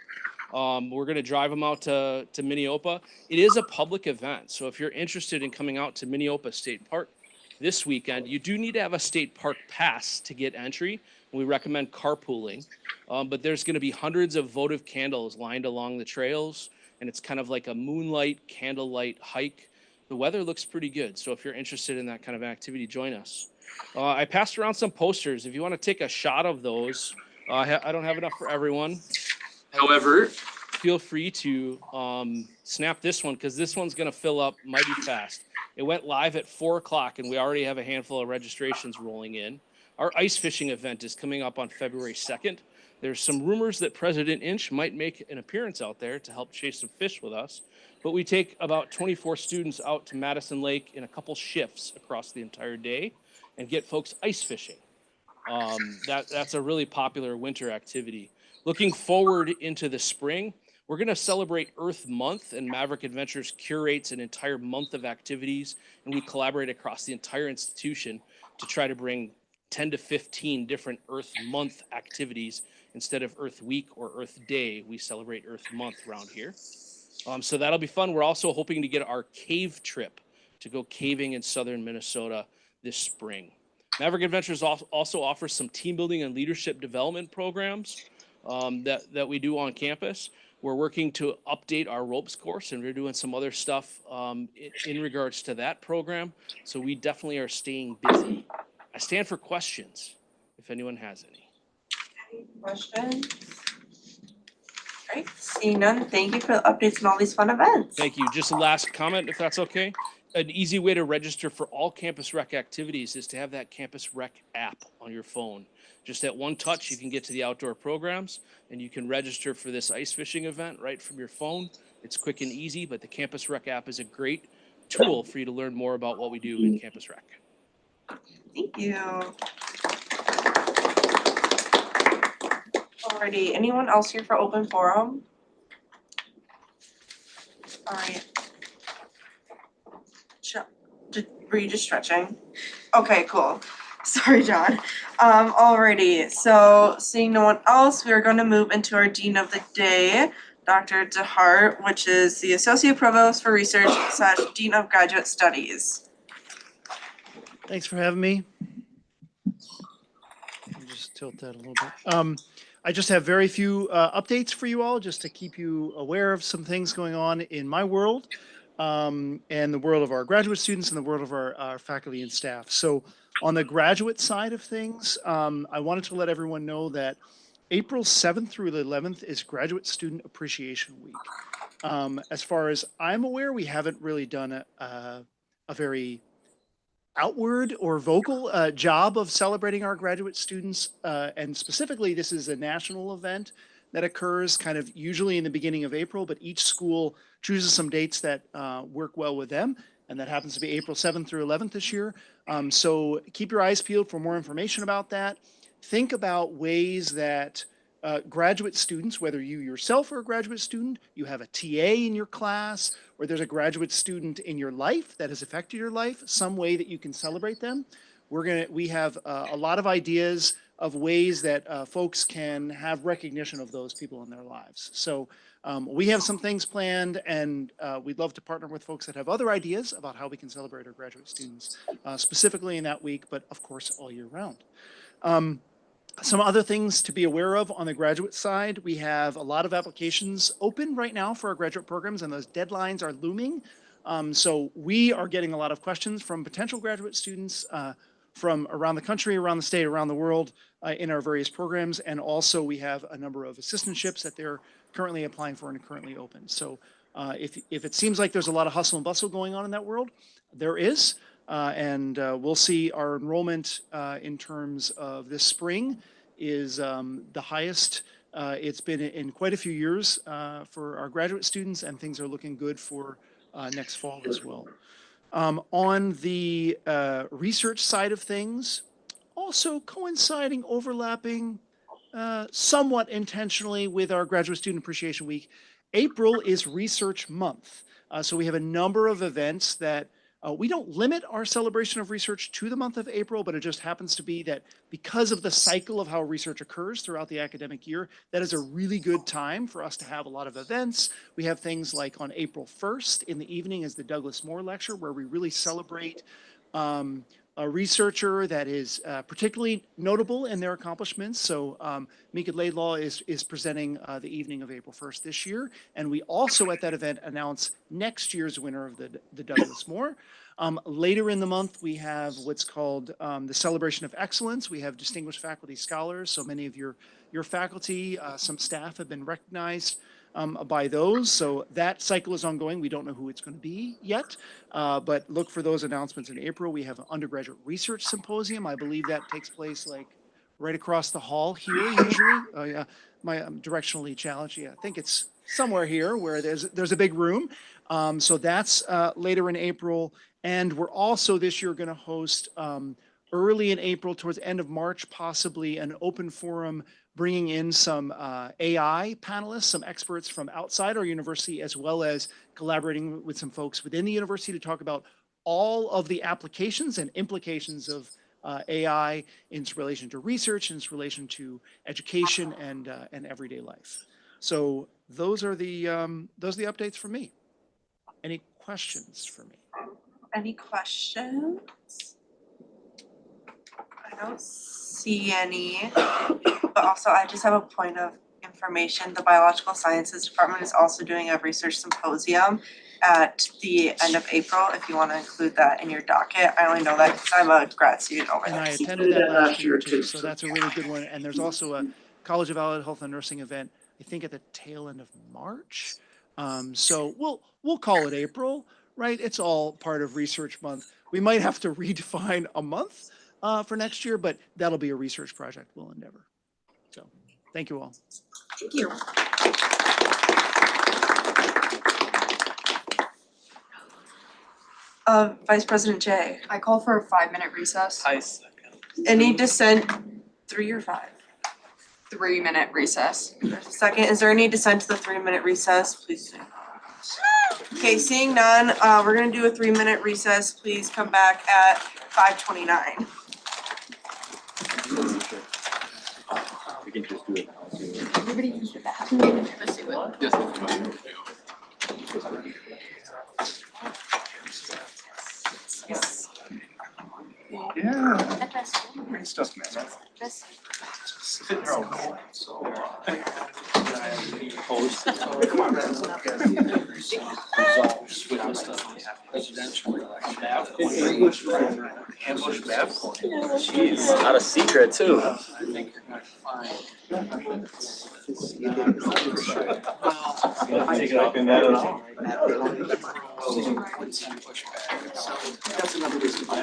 We're going to drive them out to Minneopa. It is a public event, so if you're interested in coming out to Minneopa State Park this weekend, you do need to have a state park pass to get entry. We recommend carpooling, but there's going to be hundreds of votive candles lined along the trails, and it's kind of like a moonlight candlelight hike. The weather looks pretty good, so if you're interested in that kind of activity, join us. I passed around some posters. If you want to take a shot of those, I don't have enough for everyone. However, feel free to snap this one because this one's going to fill up mighty fast. It went live at 4 o'clock, and we already have a handful of registrations rolling in. Our ice fishing event is coming up on February 2nd. There's some rumors that President Inch might make an appearance out there to help chase some fish with us. But we take about 24 students out to Madison Lake in a couple shifts across the entire day and get folks ice fishing. That's a really popular winter activity. Looking forward into the spring, we're going to celebrate Earth Month, and Maverick Adventures curates an entire month of activities, and we collaborate across the entire institution to try to bring 10 to 15 different Earth Month activities. Instead of Earth Week or Earth Day, we celebrate Earth Month around here. So that'll be fun. We're also hoping to get our cave trip to go caving in southern Minnesota this spring. Maverick Adventures also offers some team building and leadership development programs that we do on campus. We're working to update our ropes course, and we're doing some other stuff in regards to that program. So we definitely are staying busy. I stand for questions if anyone has any. Any questions? All right, seeing none, thank you for the updates on all these fun events. Thank you. Just a last comment, if that's okay. An easy way to register for all Campus Rec activities is to have that Campus Rec app on your phone. Just at one touch, you can get to the outdoor programs, and you can register for this ice fishing event right from your phone. It's quick and easy, but the Campus Rec app is a great tool for you to learn more about what we do in Campus Rec. Thank you. Alrighty, anyone else here for open forum? Alright. Were you just stretching? Okay, cool. Sorry, John. Alrighty, so seeing no one else, we are going to move into our Dean of the Day, Dr. DeHart, which is the Associate Provost for Research / Dean of Graduate Studies. Thanks for having me. Let me just tilt that a little bit. I just have very few updates for you all, just to keep you aware of some things going on in my world, and the world of our graduate students and the world of our faculty and staff. So on the graduate side of things, I wanted to let everyone know that April 7th through the 11th is Graduate Student Appreciation Week. As far as I'm aware, we haven't really done a very outward or vocal job of celebrating our graduate students. And specifically, this is a national event that occurs kind of usually in the beginning of April, but each school chooses some dates that work well with them. And that happens to be April 7th through 11th this year. So keep your eyes peeled for more information about that. Think about ways that graduate students, whether you yourself are a graduate student, you have a TA in your class, or there's a graduate student in your life that has affected your life, some way that you can celebrate them. We have a lot of ideas of ways that folks can have recognition of those people in their lives. So we have some things planned, and we'd love to partner with folks that have other ideas about how we can celebrate our graduate students, specifically in that week, but of course all year round. Some other things to be aware of on the graduate side, we have a lot of applications open right now for our graduate programs, and those deadlines are looming. So we are getting a lot of questions from potential graduate students from around the country, around the state, around the world in our various programs. And also we have a number of assistantships that they're currently applying for and are currently open. So if it seems like there's a lot of hustle and bustle going on in that world, there is. And we'll see our enrollment in terms of this spring is the highest it's been in quite a few years for our graduate students, and things are looking good for next fall as well. On the research side of things, also coinciding, overlapping somewhat intentionally with our Graduate Student Appreciation Week, April is Research Month. So we have a number of events that we don't limit our celebration of research to the month of April, but it just happens to be that because of the cycle of how research occurs throughout the academic year, that is a really good time for us to have a lot of events. We have things like on April 1st in the evening is the Douglas Moore Lecture, where we really celebrate a researcher that is particularly notable in their accomplishments. So Mika Laidlaw is presenting the evening of April 1st this year. And we also at that event announce next year's winner of the Douglas Moore. Later in the month, we have what's called the Celebration of Excellence. We have distinguished faculty scholars. So many of your faculty, some staff have been recognized by those. So that cycle is ongoing. We don't know who it's going to be yet, but look for those announcements in April. We have an undergraduate research symposium. I believe that takes place like right across the hall here usually. Oh yeah, I'm directionally challenged. Yeah, I think it's somewhere here where there's a big room. So that's later in April. And we're also this year going to host early in April, towards the end of March, possibly an open forum bringing in some AI panelists, some experts from outside our university, as well as collaborating with some folks within the university to talk about all of the applications and implications of AI in its relation to research, in its relation to education and everyday life. So those are the updates for me. Any questions for me? Any questions? I don't see any, but also I just have a point of information. The Biological Sciences Department is also doing a research symposium at the end of April, if you want to include that in your docket. I only know that because I'm a grad student over And there. I attended that last year too, so that's a really good one. And there's also a College of Allied Health and Nursing event, I think at the tail end of March. So we'll call it April, right? It's all part of Research Month. We might have to redefine a month for next year, but that'll be a research project we'll endeavor. So thank you all. Thank you. Vice President Jay. I call for a 5-minute recess. Any dissent, 3 or 5? 3-minute recess. Second, is there any dissent to the 3-minute recess? Please say no. Okay, seeing none, we're gonna do a 3-minute recess. Please come back at 5:29. We can just do it now. Everybody use the bathroom. Let's see what. Yeah. Great stuff, man. Sit there all day. Come on, man. Ambush Babcock. Jeez, not a secret too. I think you're gonna find. Take it up in that at all. That's another reason why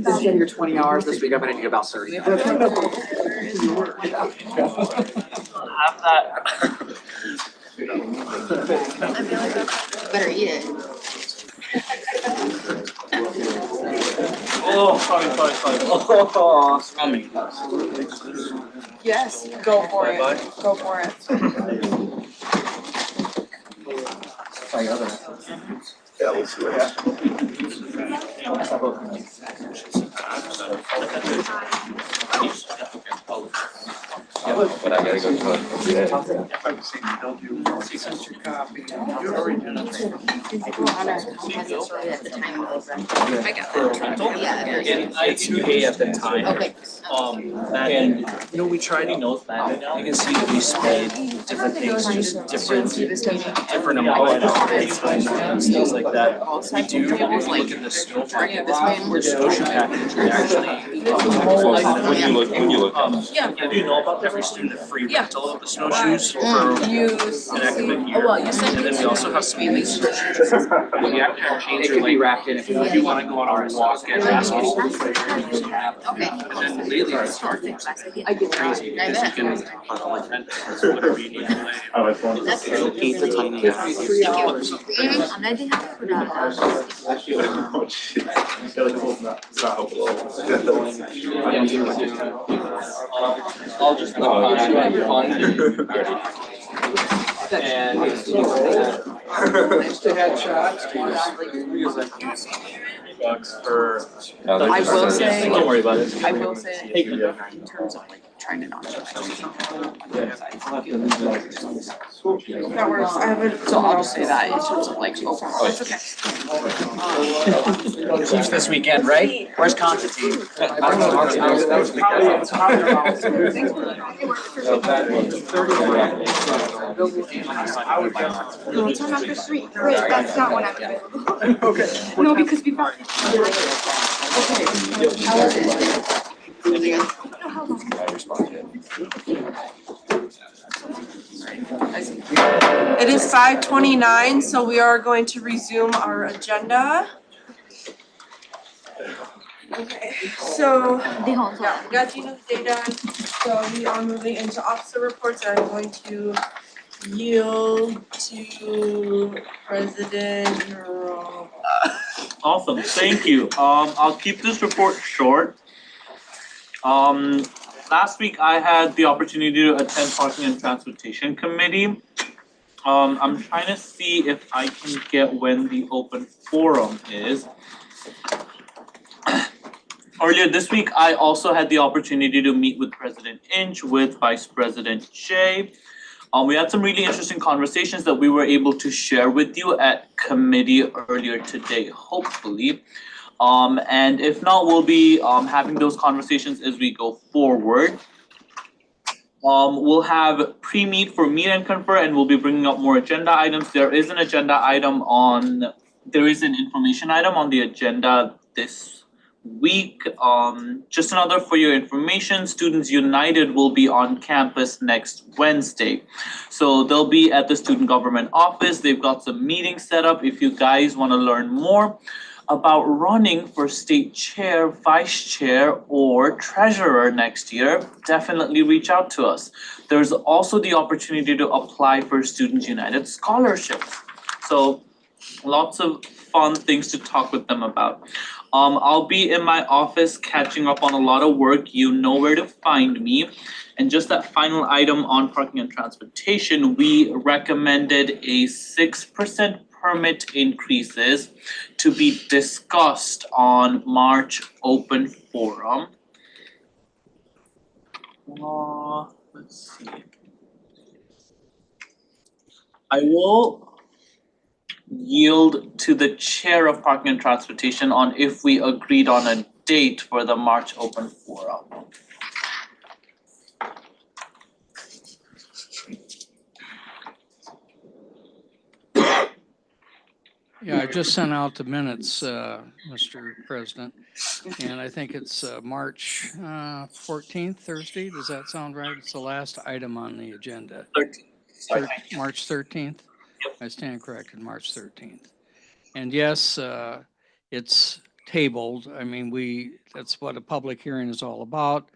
This is your 20 hours, this week I'm gonna need about 30. Have that. Better eat it. Oh, sorry. Oh, sorry. Yes, go for it, Bye-bye. go for it. Yeah, we'll see what happens. But I gotta go to It's A at the time. Okay. And, you know, we tried, you can see that we spayed different things, just different amount of times and things like that. We do, if you look at the snowshoe package, we actually. When you look. Yeah, do you know about every student free rental of the snowshoes for Use. an academic year? Well, you said. And then we also have some elite snowshoes. We have to change your like wrapped in if you wanna go on a walk and basketball. And then lately it's starting I get crazy because you can like rent whatever you need to play. That's Eat the tiny guys. I'll just. And. Bucks for. I will say. Don't worry about it. I will say, in terms of like trying to not. That works, I have a, so I'll just say that in terms of like, oh, it's okay. Chiefs this weekend, right? Where's Constantine? No, it's on after 3. Wait, that's not one after. Okay. No, because we've got. Okay. It is 5:29, so we are going to resume our agenda. Okay, so, yeah, we got Gina's data, so we are moving into officer reports, and I'm going to yield to President Rob. Awesome, thank you. I'll keep this report short. Last week I had the opportunity to attend Parking and Transportation Committee. I'm trying to see if I can get when the open forum is. Earlier this week, I also had the opportunity to meet with President Inch, with Vice President Jay. We had some really interesting conversations that we were able to share with you at committee earlier today, hopefully. And if not, we'll be having those conversations as we go forward. We'll have pre-meet for meet and confer, and we'll be bringing up more agenda items. There is an information item on the agenda this week. Just another for your information, Students United will be on campus next Wednesday. So they'll be at the student government office. They've got some meetings set up. If you guys want to learn more about running for state chair, vice chair, or treasurer next year, definitely reach out to us. There's also the opportunity to apply for Students United scholarships. So lots of fun things to talk with them about. I'll be in my office catching up on a lot of work. You know where to find me. And just that final item on parking and transportation, we recommended a 6% permit increases to be discussed on March open forum. Let's see. I will yield to the chair of parking and transportation on if we agreed on a date for the March open forum. Yeah, I just sent out the minutes, Mr. President, and I think it's March 14th, Thursday. Does that sound right? It's the last item on the agenda. 13th. March 13th? I stand corrected, March 13th. And yes, it's tabled. I mean, that's what a public hearing is all about.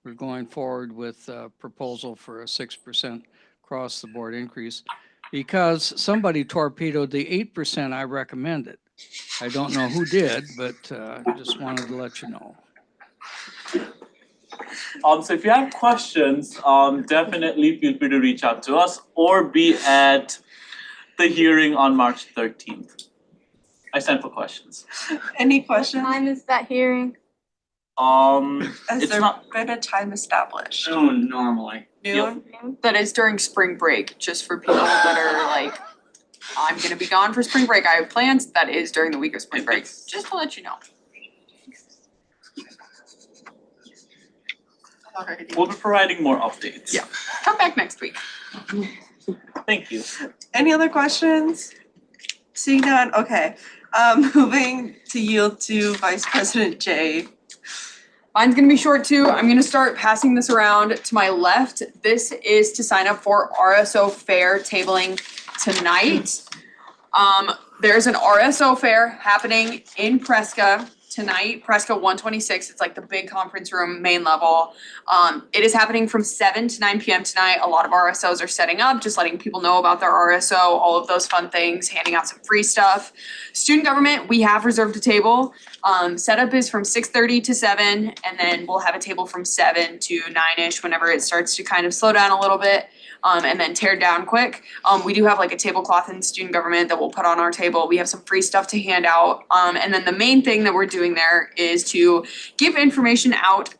We're going forward with a proposal for a 6% across the board increase because somebody torpedoed the 8% I recommended. I don't know who did, but just wanted to let you know. So if you have questions, definitely feel free to reach out to us or be at the hearing on March 13th. I stand for questions. Any questions? Time is that hearing? Has It's there not, been a time established? Normally. Noon? That is during spring break, just for people that are like, I'm gonna be gone for spring break, I have plans, that is during the week of spring break, just to let you know. Alrighty. we'll be providing more updates. Yeah. Come back next week. Thank you. Any other questions? Seeing none, okay. Moving to yield to Vice President Jay. Mine's gonna be short too. I'm gonna start passing this around to my left. This is to sign up for RSO fair tabling tonight. There's an RSO fair happening in Presca tonight, Presca 126. It's like the big conference room, main level. It is happening from 7 to 9 p.m. tonight. A lot of RSOs are setting up, just letting people know about their RSO, all of those fun things, handing out some free stuff. Student government, we have reserved a table. Setup is from 6:30 to 7, and then we'll have a table from 7 to 9-ish whenever it starts to kind of slow down a little bit. And then tear down quick. We do have like a tablecloth in student government that we'll put on our table. We have some free stuff to hand out. And then the main thing that we're doing there is to give information out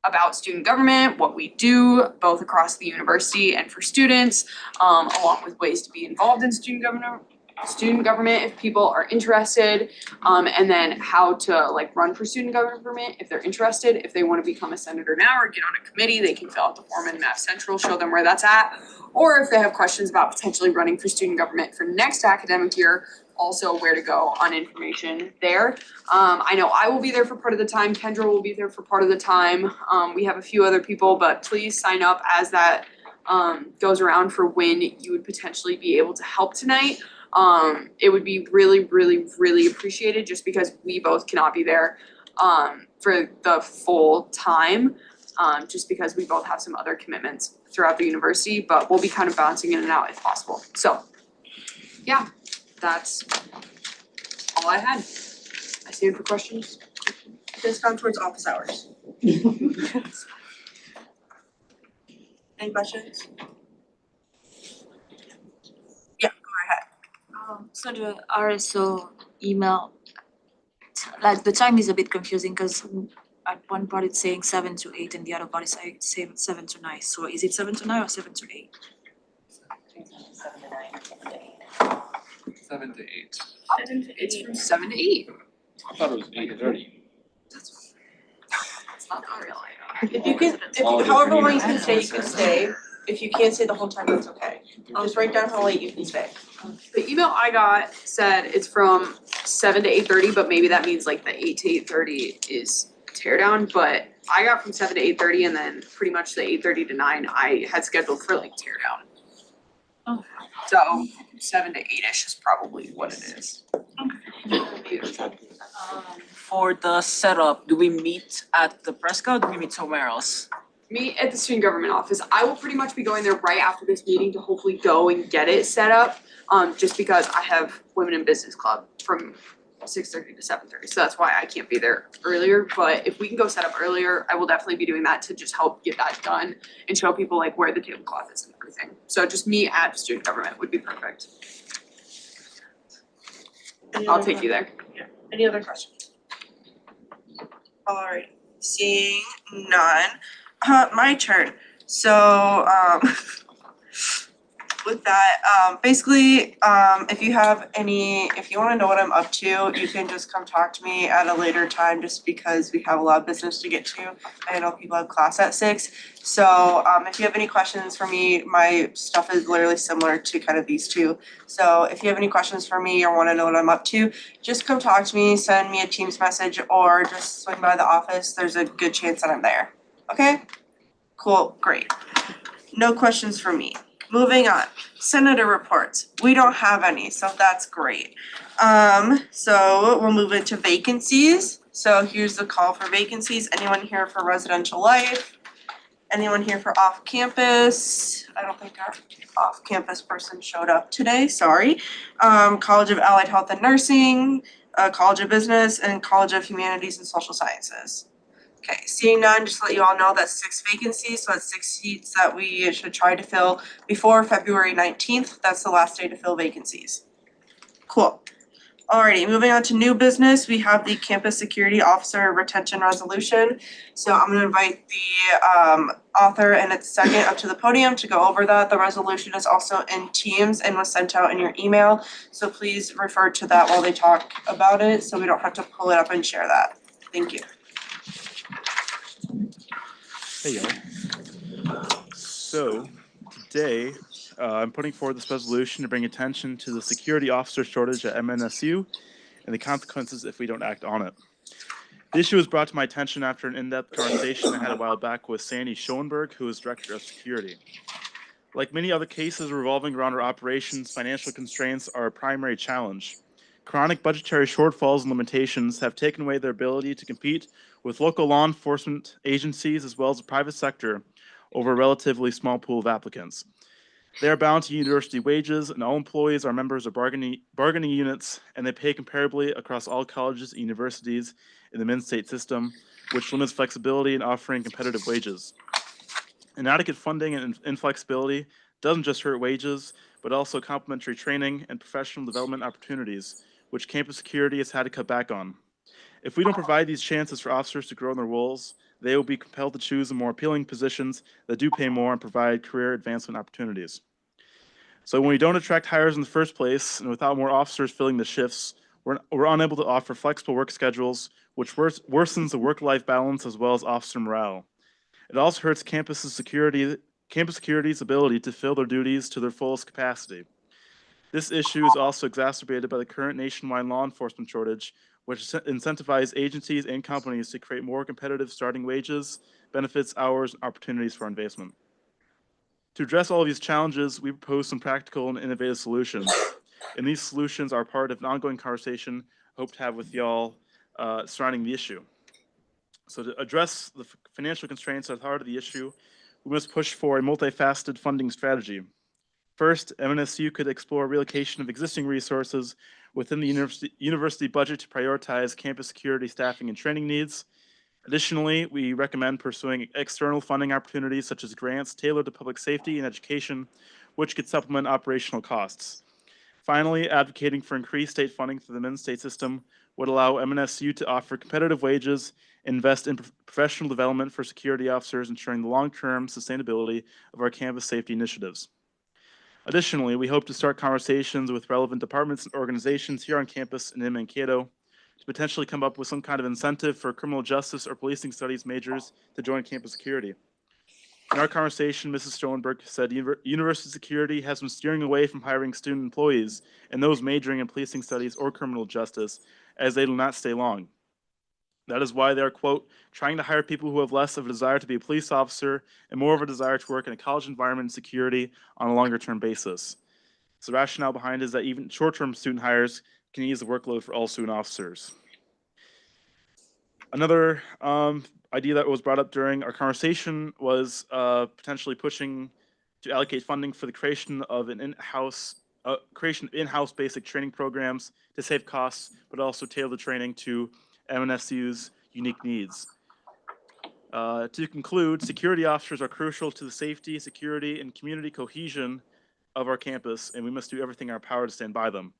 about student government, what we do, both across the university and for students, along with ways to be involved in student government if people are interested, and then how to like run for student government if they're interested. If they want to become a senator now or get on a committee, they can fill out the form in Map Central, show them where that's at. Or if they have questions about potentially running for student government for next academic year, also where to go on information there. I know I will be there for part of the time, Kendra will be there for part of the time. We have a few other people, but please sign up as that goes around for when you would potentially be able to help tonight. It would be really, really, really appreciated just because we both cannot be there for the full time, just because we both have some other commitments throughout the university, but we'll be kind of bouncing in and out if possible. So, yeah, that's all I had. I stand for questions. Just gone towards office hours. Any questions? Yeah, go ahead. So the RSO email, like the time is a bit confusing because at one part it's saying 7 to 8 and the other part is saying 7 to 9. So is it 7 to 9 or 7 to 8? 7 to 8. It's from 7 to 8. I thought it was 8:30. It's not real. If you can, however long you can stay, you can stay. If you can't stay the whole time, that's okay. Just write down how late you can stay. The email I got said it's from 7 to 8:30, but maybe that means like the 8 to 8:30 is tear down, but I got from 7 to 8:30 and then pretty much the 8:30 to 9 I had scheduled for like tear down. Oh. So 7 to 8-ish is probably what it is. For the setup, do we meet at the Presca or do we meet somewhere else? Meet at the student government office. I will pretty much be going there right after this meeting to hopefully go and get it set up. Just because I have women in business club from 6:30 to 7:30, so that's why I can't be there earlier. But if we can go set up earlier, I will definitely be doing that to just help get that done and show people like where the tablecloth is and everything. So just meet at student government would be perfect. I'll take you there. Any other questions? Alright, seeing none, my turn. So, with that, basically, if you wanna know what I'm up to, you can just come talk to me at a later time, just because we have a lot of business to get to. I know people have class at 6, so, if you have any questions for me, my stuff is literally similar to kind of these two. So if you have any questions for me or wanna know what I'm up to, just come talk to me, send me a Teams message, or just swing by the office, there's a good chance that I'm there. Okay? Cool, great. No questions for me. Moving on, senator reports. We don't have any, so that's great. So we'll move into vacancies. So here's the call for vacancies. Anyone here for residential life? Anyone here for off-campus? I don't think our off-campus person showed up today, sorry. College of Allied Health and Nursing, College of Business, and College of Humanities and Social Sciences. Okay, seeing none, just to let you all know that's 6 vacancies, so that's 6 seats that we should try to fill before February 19th. That's the last day to fill vacancies. Cool. Alrighty, moving on to new business, we have the campus security officer retention resolution. So I'm gonna invite the author and its second up to the podium to go over that. The resolution is also in Teams and was sent out in your email. So please refer to that while they talk about it, so we don't have to pull it up and share that. Thank you. Hey y'all. So today, I'm putting forward this resolution to bring attention to the security officer shortage at MNSU and the consequences if we don't act on it. The issue was brought to my attention after an in-depth conversation I had a while back with Sandy Schoenberg, who is Director of Security. Like many other cases revolving around our operations, financial constraints are a primary challenge. Chronic budgetary shortfalls and limitations have taken away their ability to compete with local law enforcement agencies as well as the private sector over a relatively small pool of applicants. They are bound to university wages, and all employees are members of bargaining units, and they pay comparably across all colleges and universities in the Minn-State system, which limits flexibility in offering competitive wages. Inadequate funding and inflexibility doesn't just hurt wages, but also complementary training and professional development opportunities, which campus security has had to cut back on. If we don't provide these chances for officers to grow in their roles, they will be compelled to choose the more appealing positions that do pay more and provide career advancement opportunities. So when we don't attract hires in the first place, and without more officers filling the shifts, we're unable to offer flexible work schedules, which worsens the work-life balance as well as officer morale. It also hurts campus security's ability to fill their duties to their fullest capacity. This issue is also exacerbated by the current nationwide law enforcement shortage, which incentivizes agencies and companies to create more competitive starting wages, benefits, hours, and opportunities for advancement. To address all of these challenges, we propose some practical and innovative solutions. And these solutions are part of an ongoing conversation I hope to have with y'all surrounding the issue. So to address the financial constraints at the heart of the issue, we must push for a multifaceted funding strategy. First, MNSU could explore relocation of existing resources within the university budget to prioritize campus security staffing and training needs. Additionally, we recommend pursuing external funding opportunities such as grants tailored to public safety and education, which could supplement operational costs. Finally, advocating for increased state funding for the Minn-State system would allow MNSU to offer competitive wages, invest in professional development for security officers, ensuring the long-term sustainability of our campus safety initiatives. Additionally, we hope to start conversations with relevant departments and organizations here on campus in Mankato to potentially come up with some kind of incentive for criminal justice or policing studies majors to join campus security. In our conversation, Mrs. Schoenberg said university security has been steering away from hiring student employees and those majoring in policing studies or criminal justice, as they do not stay long. That is why they are, quote, trying to hire people who have less of a desire to be a police officer and more of a desire to work in a college environment and security on a longer-term basis. So the rationale behind is that even short-term student hires can ease the workload for all student officers. Another idea that was brought up during our conversation was potentially pushing to allocate funding for the creation of an in-house basic training programs to save costs, but also tailor the training to MNSU's unique needs. To conclude, security officers are crucial to the safety, security, and community cohesion of our campus, and we must do everything in our power to stand by them.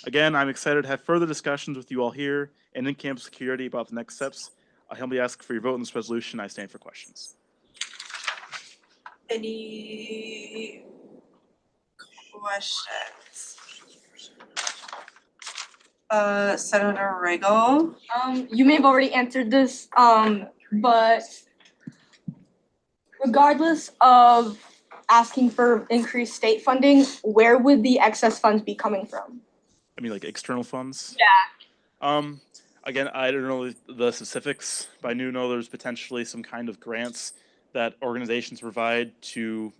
Again, I'm excited to have further discussions with you all here and in campus security about the next steps. I humbly ask for your vote on this resolution. I stand for questions. Any questions? Senator Riggle. You may have already answered this, but regardless of asking for increased state funding, where would the excess funds be coming from? I mean, like external funds? Yeah. Again, I don't know the specifics, but I do know there's potentially some kind of grants that organizations provide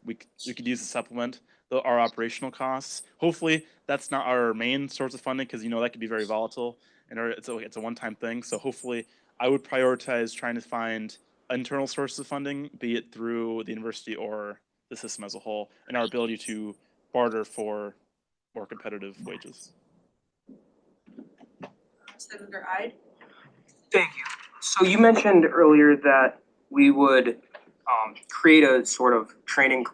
we could use to supplement our operational costs. Hopefully, that's not our main source of funding because that could be very volatile and it's a one-time thing. So hopefully, I would prioritize trying to find internal sources of funding, be it through the university or the system as a whole, and our ability to barter for more competitive wages. Senator Ide? Thank you. So you mentioned earlier that we would create a sort of training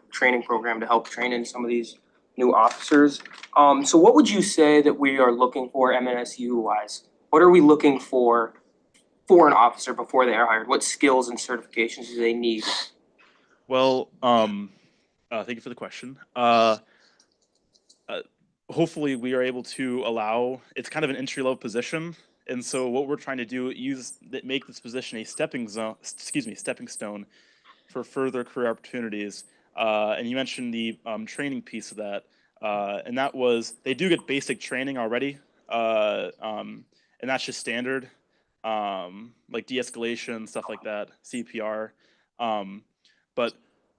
program to help train in some of these new officers. So what would you say that we are looking for MNSU wise? What are we looking for an officer before they are hired? What skills and certifications do they need? Well, thank you for the question. Hopefully we are able to allow, it's kind of an entry-level position. And so what we're trying to do make this position a stepping stone for further career opportunities. And you mentioned the training piece of that. And that was, they do get basic training already. And that's just standard, like de-escalation, stuff like that, CPR. But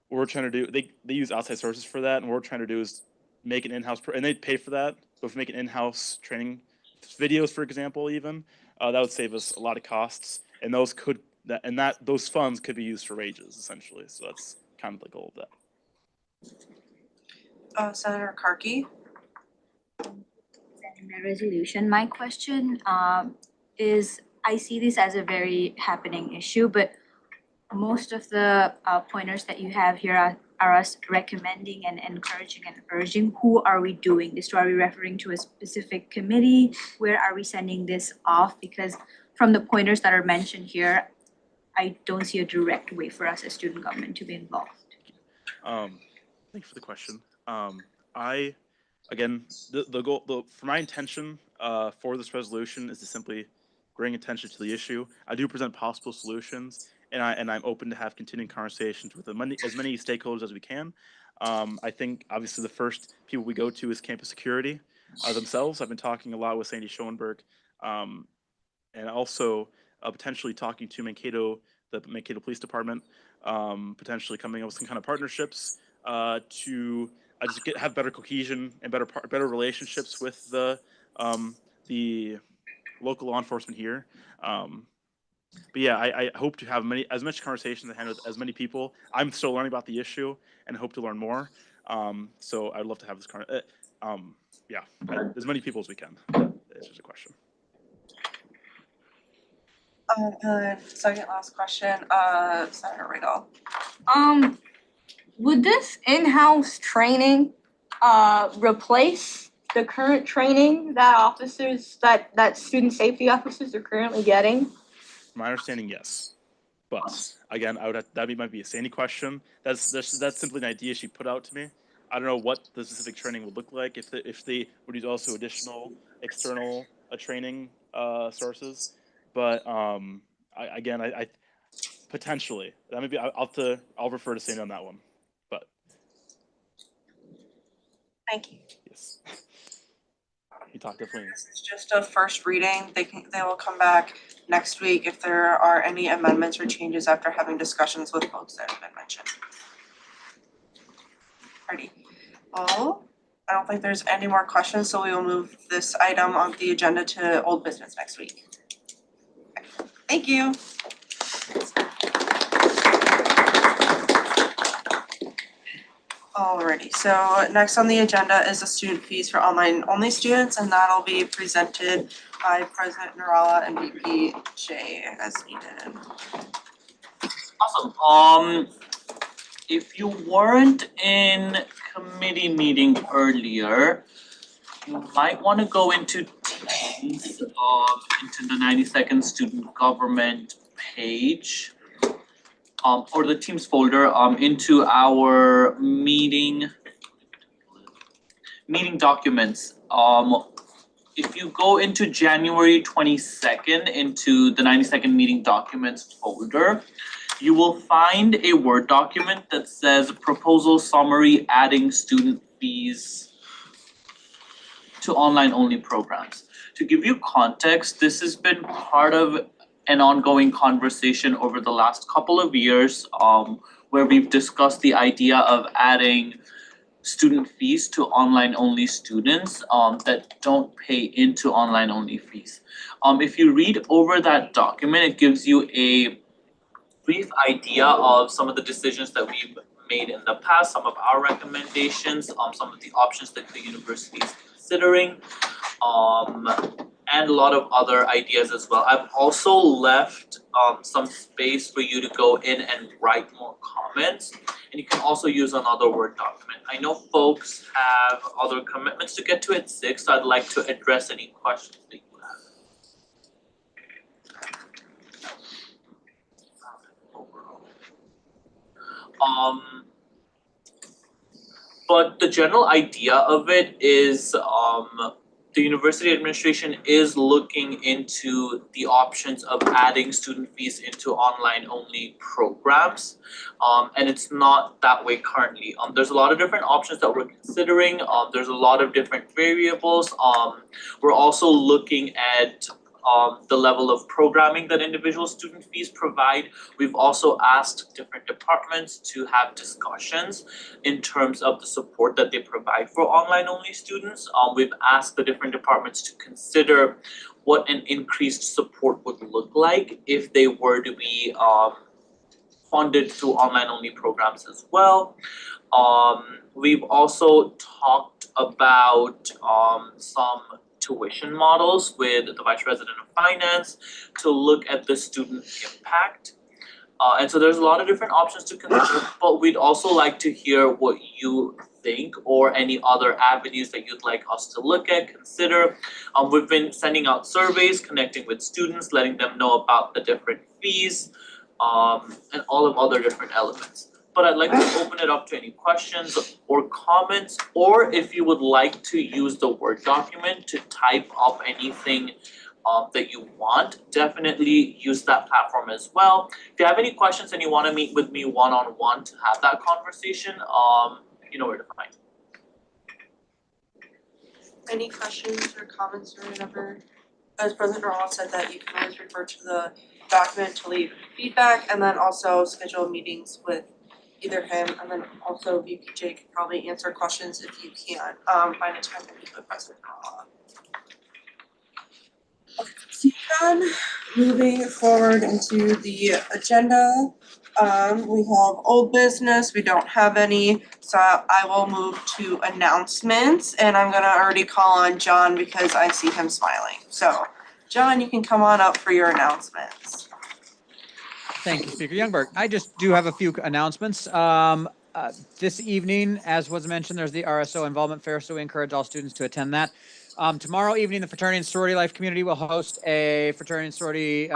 what we're trying to do, they use outside sources for that. And what we're trying to do is make an in-house, and they pay for that. But if we make an in-house training videos, for example, even, that would save us a lot of costs. And those funds could be used for wages, essentially. So that's kind of the goal of that. Senator Karki? In the resolution, my question is, I see this as a very happening issue, but most of the pointers that you have here are us recommending and encouraging and urging. Who are we doing this to? Are we referring to a specific committee? Where are we sending this off? Because from the pointers that are mentioned here, I don't see a direct way for us as student government to be involved. Thank you for the question. Again, the goal, for my intention for this resolution is to simply bring attention to the issue. I do present possible solutions, and I'm open to have continuing conversations with as many stakeholders as we can. I think obviously the first people we go to is campus security themselves. I've been talking a lot with Sandy Schoenberg, and also potentially talking to Mankato, the Mankato Police Department, potentially coming up with some kind of partnerships to just have better cohesion and better relationships with the local law enforcement here. But yeah, I hope to have as much conversation as I can with as many people. I'm still learning about the issue and hope to learn more. So I'd love to have this as many people as we can. That's just a question. Second last question, Senator Riddle. Would this in-house training replace the current training that student safety officers are currently getting? From my understanding, yes. But again, might be a Sandy question. That's simply an idea she put out to me. I don't know what the specific training would look like if they would use also additional external training sources. But I potentially that maybe I'll refer to Sandy on that one. But thank you. Yes. You talked definitely. This is just a first reading. They will come back next week if there are any amendments or changes after having discussions with folks that have been mentioned. Alrighty. Well, I don't think there's any more questions, so we will move this item on the agenda to old business next week. Okay. Thank you. Alrighty, so next on the agenda is the student fees for online only students, and that'll be presented by President Narala and VP Jay as needed. Awesome. If you weren't in committee meeting earlier, you might want to go into Teams, into the 90-second student government page, or the Teams folder, into our meeting documents. If you go into January 22nd into the 90-second meeting documents folder, you will find a Word document that says proposal summary adding student fees to online only programs. To give you context, this has been part of an ongoing conversation over the last couple of years, where we've discussed the idea of adding student fees to online only students that don't pay into online only fees. If you read over that document, it gives you a brief idea of some of the decisions that we've made in the past, some of our recommendations, some of the options that the university is considering, and a lot of other ideas as well. I've also left some space for you to go in and write more comments, and you can also use another Word document. I know folks have other commitments to get to at 6, so I'd like to address any questions that you have. But the general idea of it is the university administration is looking into the options of adding student fees into online only programs. And it's not that way currently. There's a lot of different options that we're considering. There's a lot of different variables. We're also looking at the level of programming that individual student fees provide. We've also asked different departments to have discussions in terms of the support that they provide for online only students. We've asked the different departments to consider what an increased support would look like if they were to be funded through online only programs as well. We've also talked about some tuition models with the Vice President of Finance to look at the student impact. And so there's a lot of different options to consider, but we'd also like to hear what you think or any other avenues that you'd like us to look at, consider. We've been sending out surveys, connecting with students, letting them know about the different fees, and all of other different elements. But I'd like to open it up to any questions or comments, or if you would like to use the Word document to type up anything that you want, definitely use that platform as well. If you have any questions and you want to meet with me one-on-one to have that conversation, you know where to find me. Any questions or comments or whatever? As President Narwhal said, that you can always refer to the document to leave feedback, and then also schedule meetings with either him, and then also VPJ can probably answer questions if you can't find a time to meet with President Narwhal. Okay, so then moving forward into the agenda, we have old business, we don't have any, so I will move to announcements, and I'm gonna already call on John because I see him smiling. So, John, you can come on up for your announcements. Thank you, Speaker Youngberg. I just do have a few announcements. This evening, as was mentioned, there's the RSO Involvement Fair, so we encourage all students to attend that. Tomorrow evening, the Fraternity and Sorority Life community will host a fraternity and sorority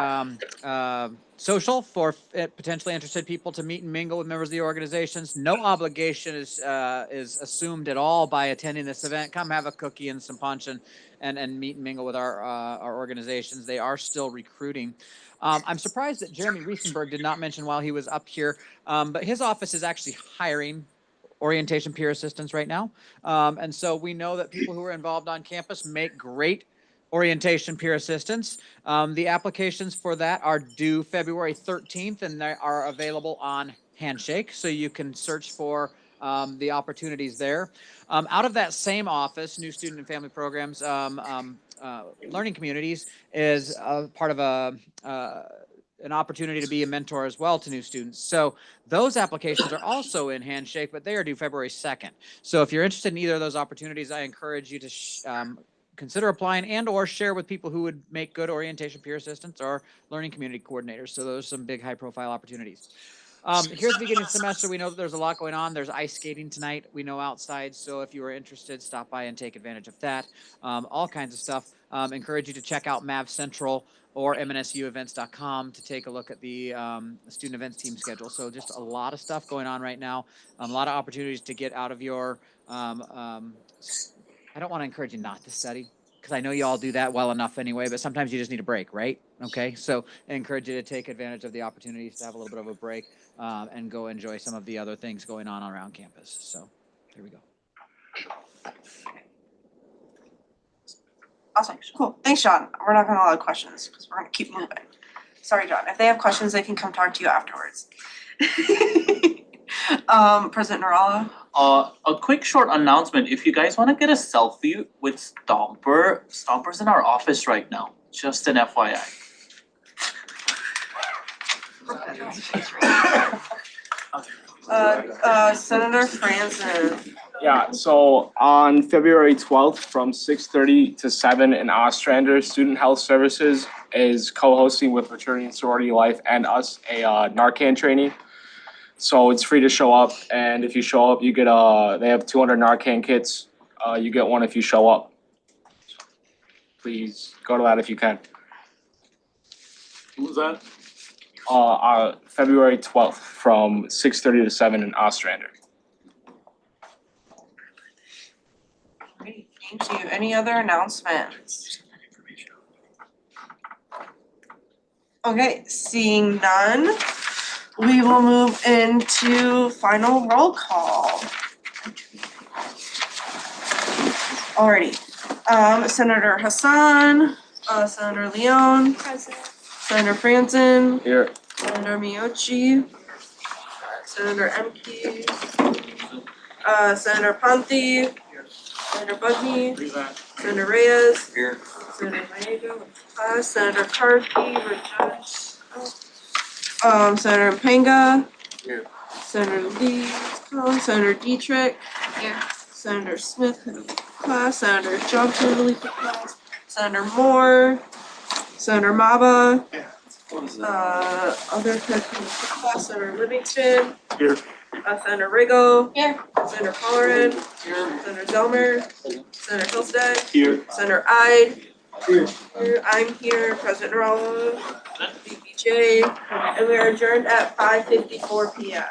social for potentially interested people to meet and mingle with members of the organizations. No obligation is assumed at all by attending this event. Come have a cookie and some punch and meet and mingle with our organizations. They are still recruiting. I'm surprised that Jeremy Riesenberg did not mention while he was up here, but his office is actually hiring orientation peer assistants right now. And so we know that people who are involved on campus make great orientation peer assistants. The applications for that are due February 13th, and they are available on Handshake, so you can search for the opportunities there. Out of that same office, New Student and Family Programs, Learning Communities is part of an opportunity to be a mentor as well to new students. So those applications are also in Handshake, but they are due February 2nd. So if you're interested in either of those opportunities, I encourage you to consider applying and or share with people who would make good orientation peer assistants or learning community coordinators. So those are some big high profile opportunities. Here's the beginning of the semester. We know that there's a lot going on. There's ice skating tonight, we know, outside. So if you are interested, stop by and take advantage of that. All kinds of stuff. Encourage you to check out Mav Central or mnsuevents.com to take a look at the student events team schedule. So just a lot of stuff going on right now. A lot of opportunities to get out of your, I don't want to encourage you not to study, because I know you all do that well enough anyway, but sometimes you just need a break, right? Okay, so I encourage you to take advantage of the opportunities to have a little bit of a break and go enjoy some of the other things going on around campus. So here we go. Awesome, cool. Thanks, John. We're not gonna allow questions because we're gonna keep moving. Sorry, John. If they have questions, they can come talk to you afterwards. President Narwhal. A quick short announcement. If you guys want to get a selfie with Stomper, Stomper's in our office right now. Just an FYI. Senator Franzen. Yeah, so on February 12th from 6:30 to 7 in Ostrander, Student Health Services is co-hosting with Fraternity and Sorority Life and us a Narcan training. So it's free to show up, and if you show up, you get they have 200 Narcan kits. You get one if you show up. Please go to that if you can. Who was that? February 12th from 6:30 to 7 in Ostrander. Great, thank you. Any other announcements? Okay, seeing none, we will move into final roll call. Alrighty, Senator Hassan, Senator Leon. Present. Senator Franzen. Here. Senator Miyoshi. Senator Emke. Senator Ponte. Senator Budney. Senator Reyes. Here. Senator Maego. Senator Karki. Senator Panga. Here. Senator Lee. Senator Dietrich. Here. Senator Smith, head of the class. Senator Johnson, lead the class. Senator Moore. Senator Maba. Other head of the class. Senator Livingston. Here. Senator Riggle. Here. Senator Colleran. Here. Senator Zelmer. Senator Hillstead. Here. Senator Ide. Here. Here. I'm here. President Narala. BBJ. And we are adjourned at 5:54 p.m.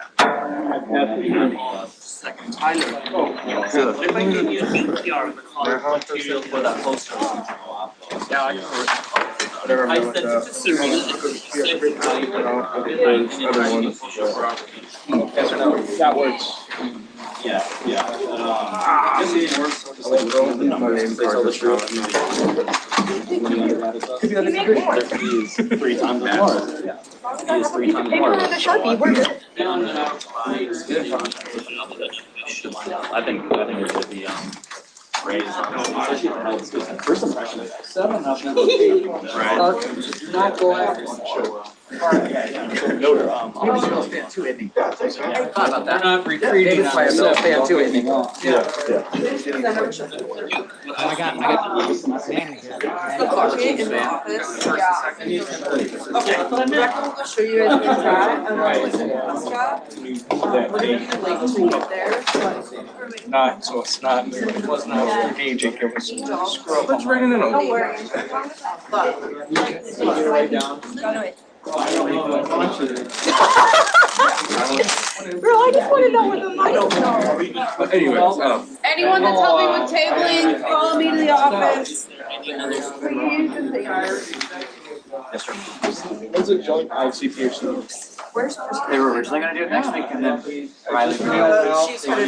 Tyler. What if I give you a CPR material for that poster? Yeah, I can. I said this is surreal. That works. Yeah, yeah. He is 3 times more. He is 3 times more. I think it should be raised on first impression. 7 up in the right. Not go after We're not retreating on ourselves. I got Manny here. Okay, in the office, yeah. Okay, Rebecca will show you guys the chat, and then listen to we're gonna need a link to get there, but. Not, so it's not, it was not engaging, it was scroll. Let's bring it in. Don't worry. But. Write down. Bro, I just wanna know what the mic. I don't know. But anyways, Anyone that's helping with tabling, follow me to the office. What's a joint ICPHC? Where's? They were originally gonna do it next week and then Riley.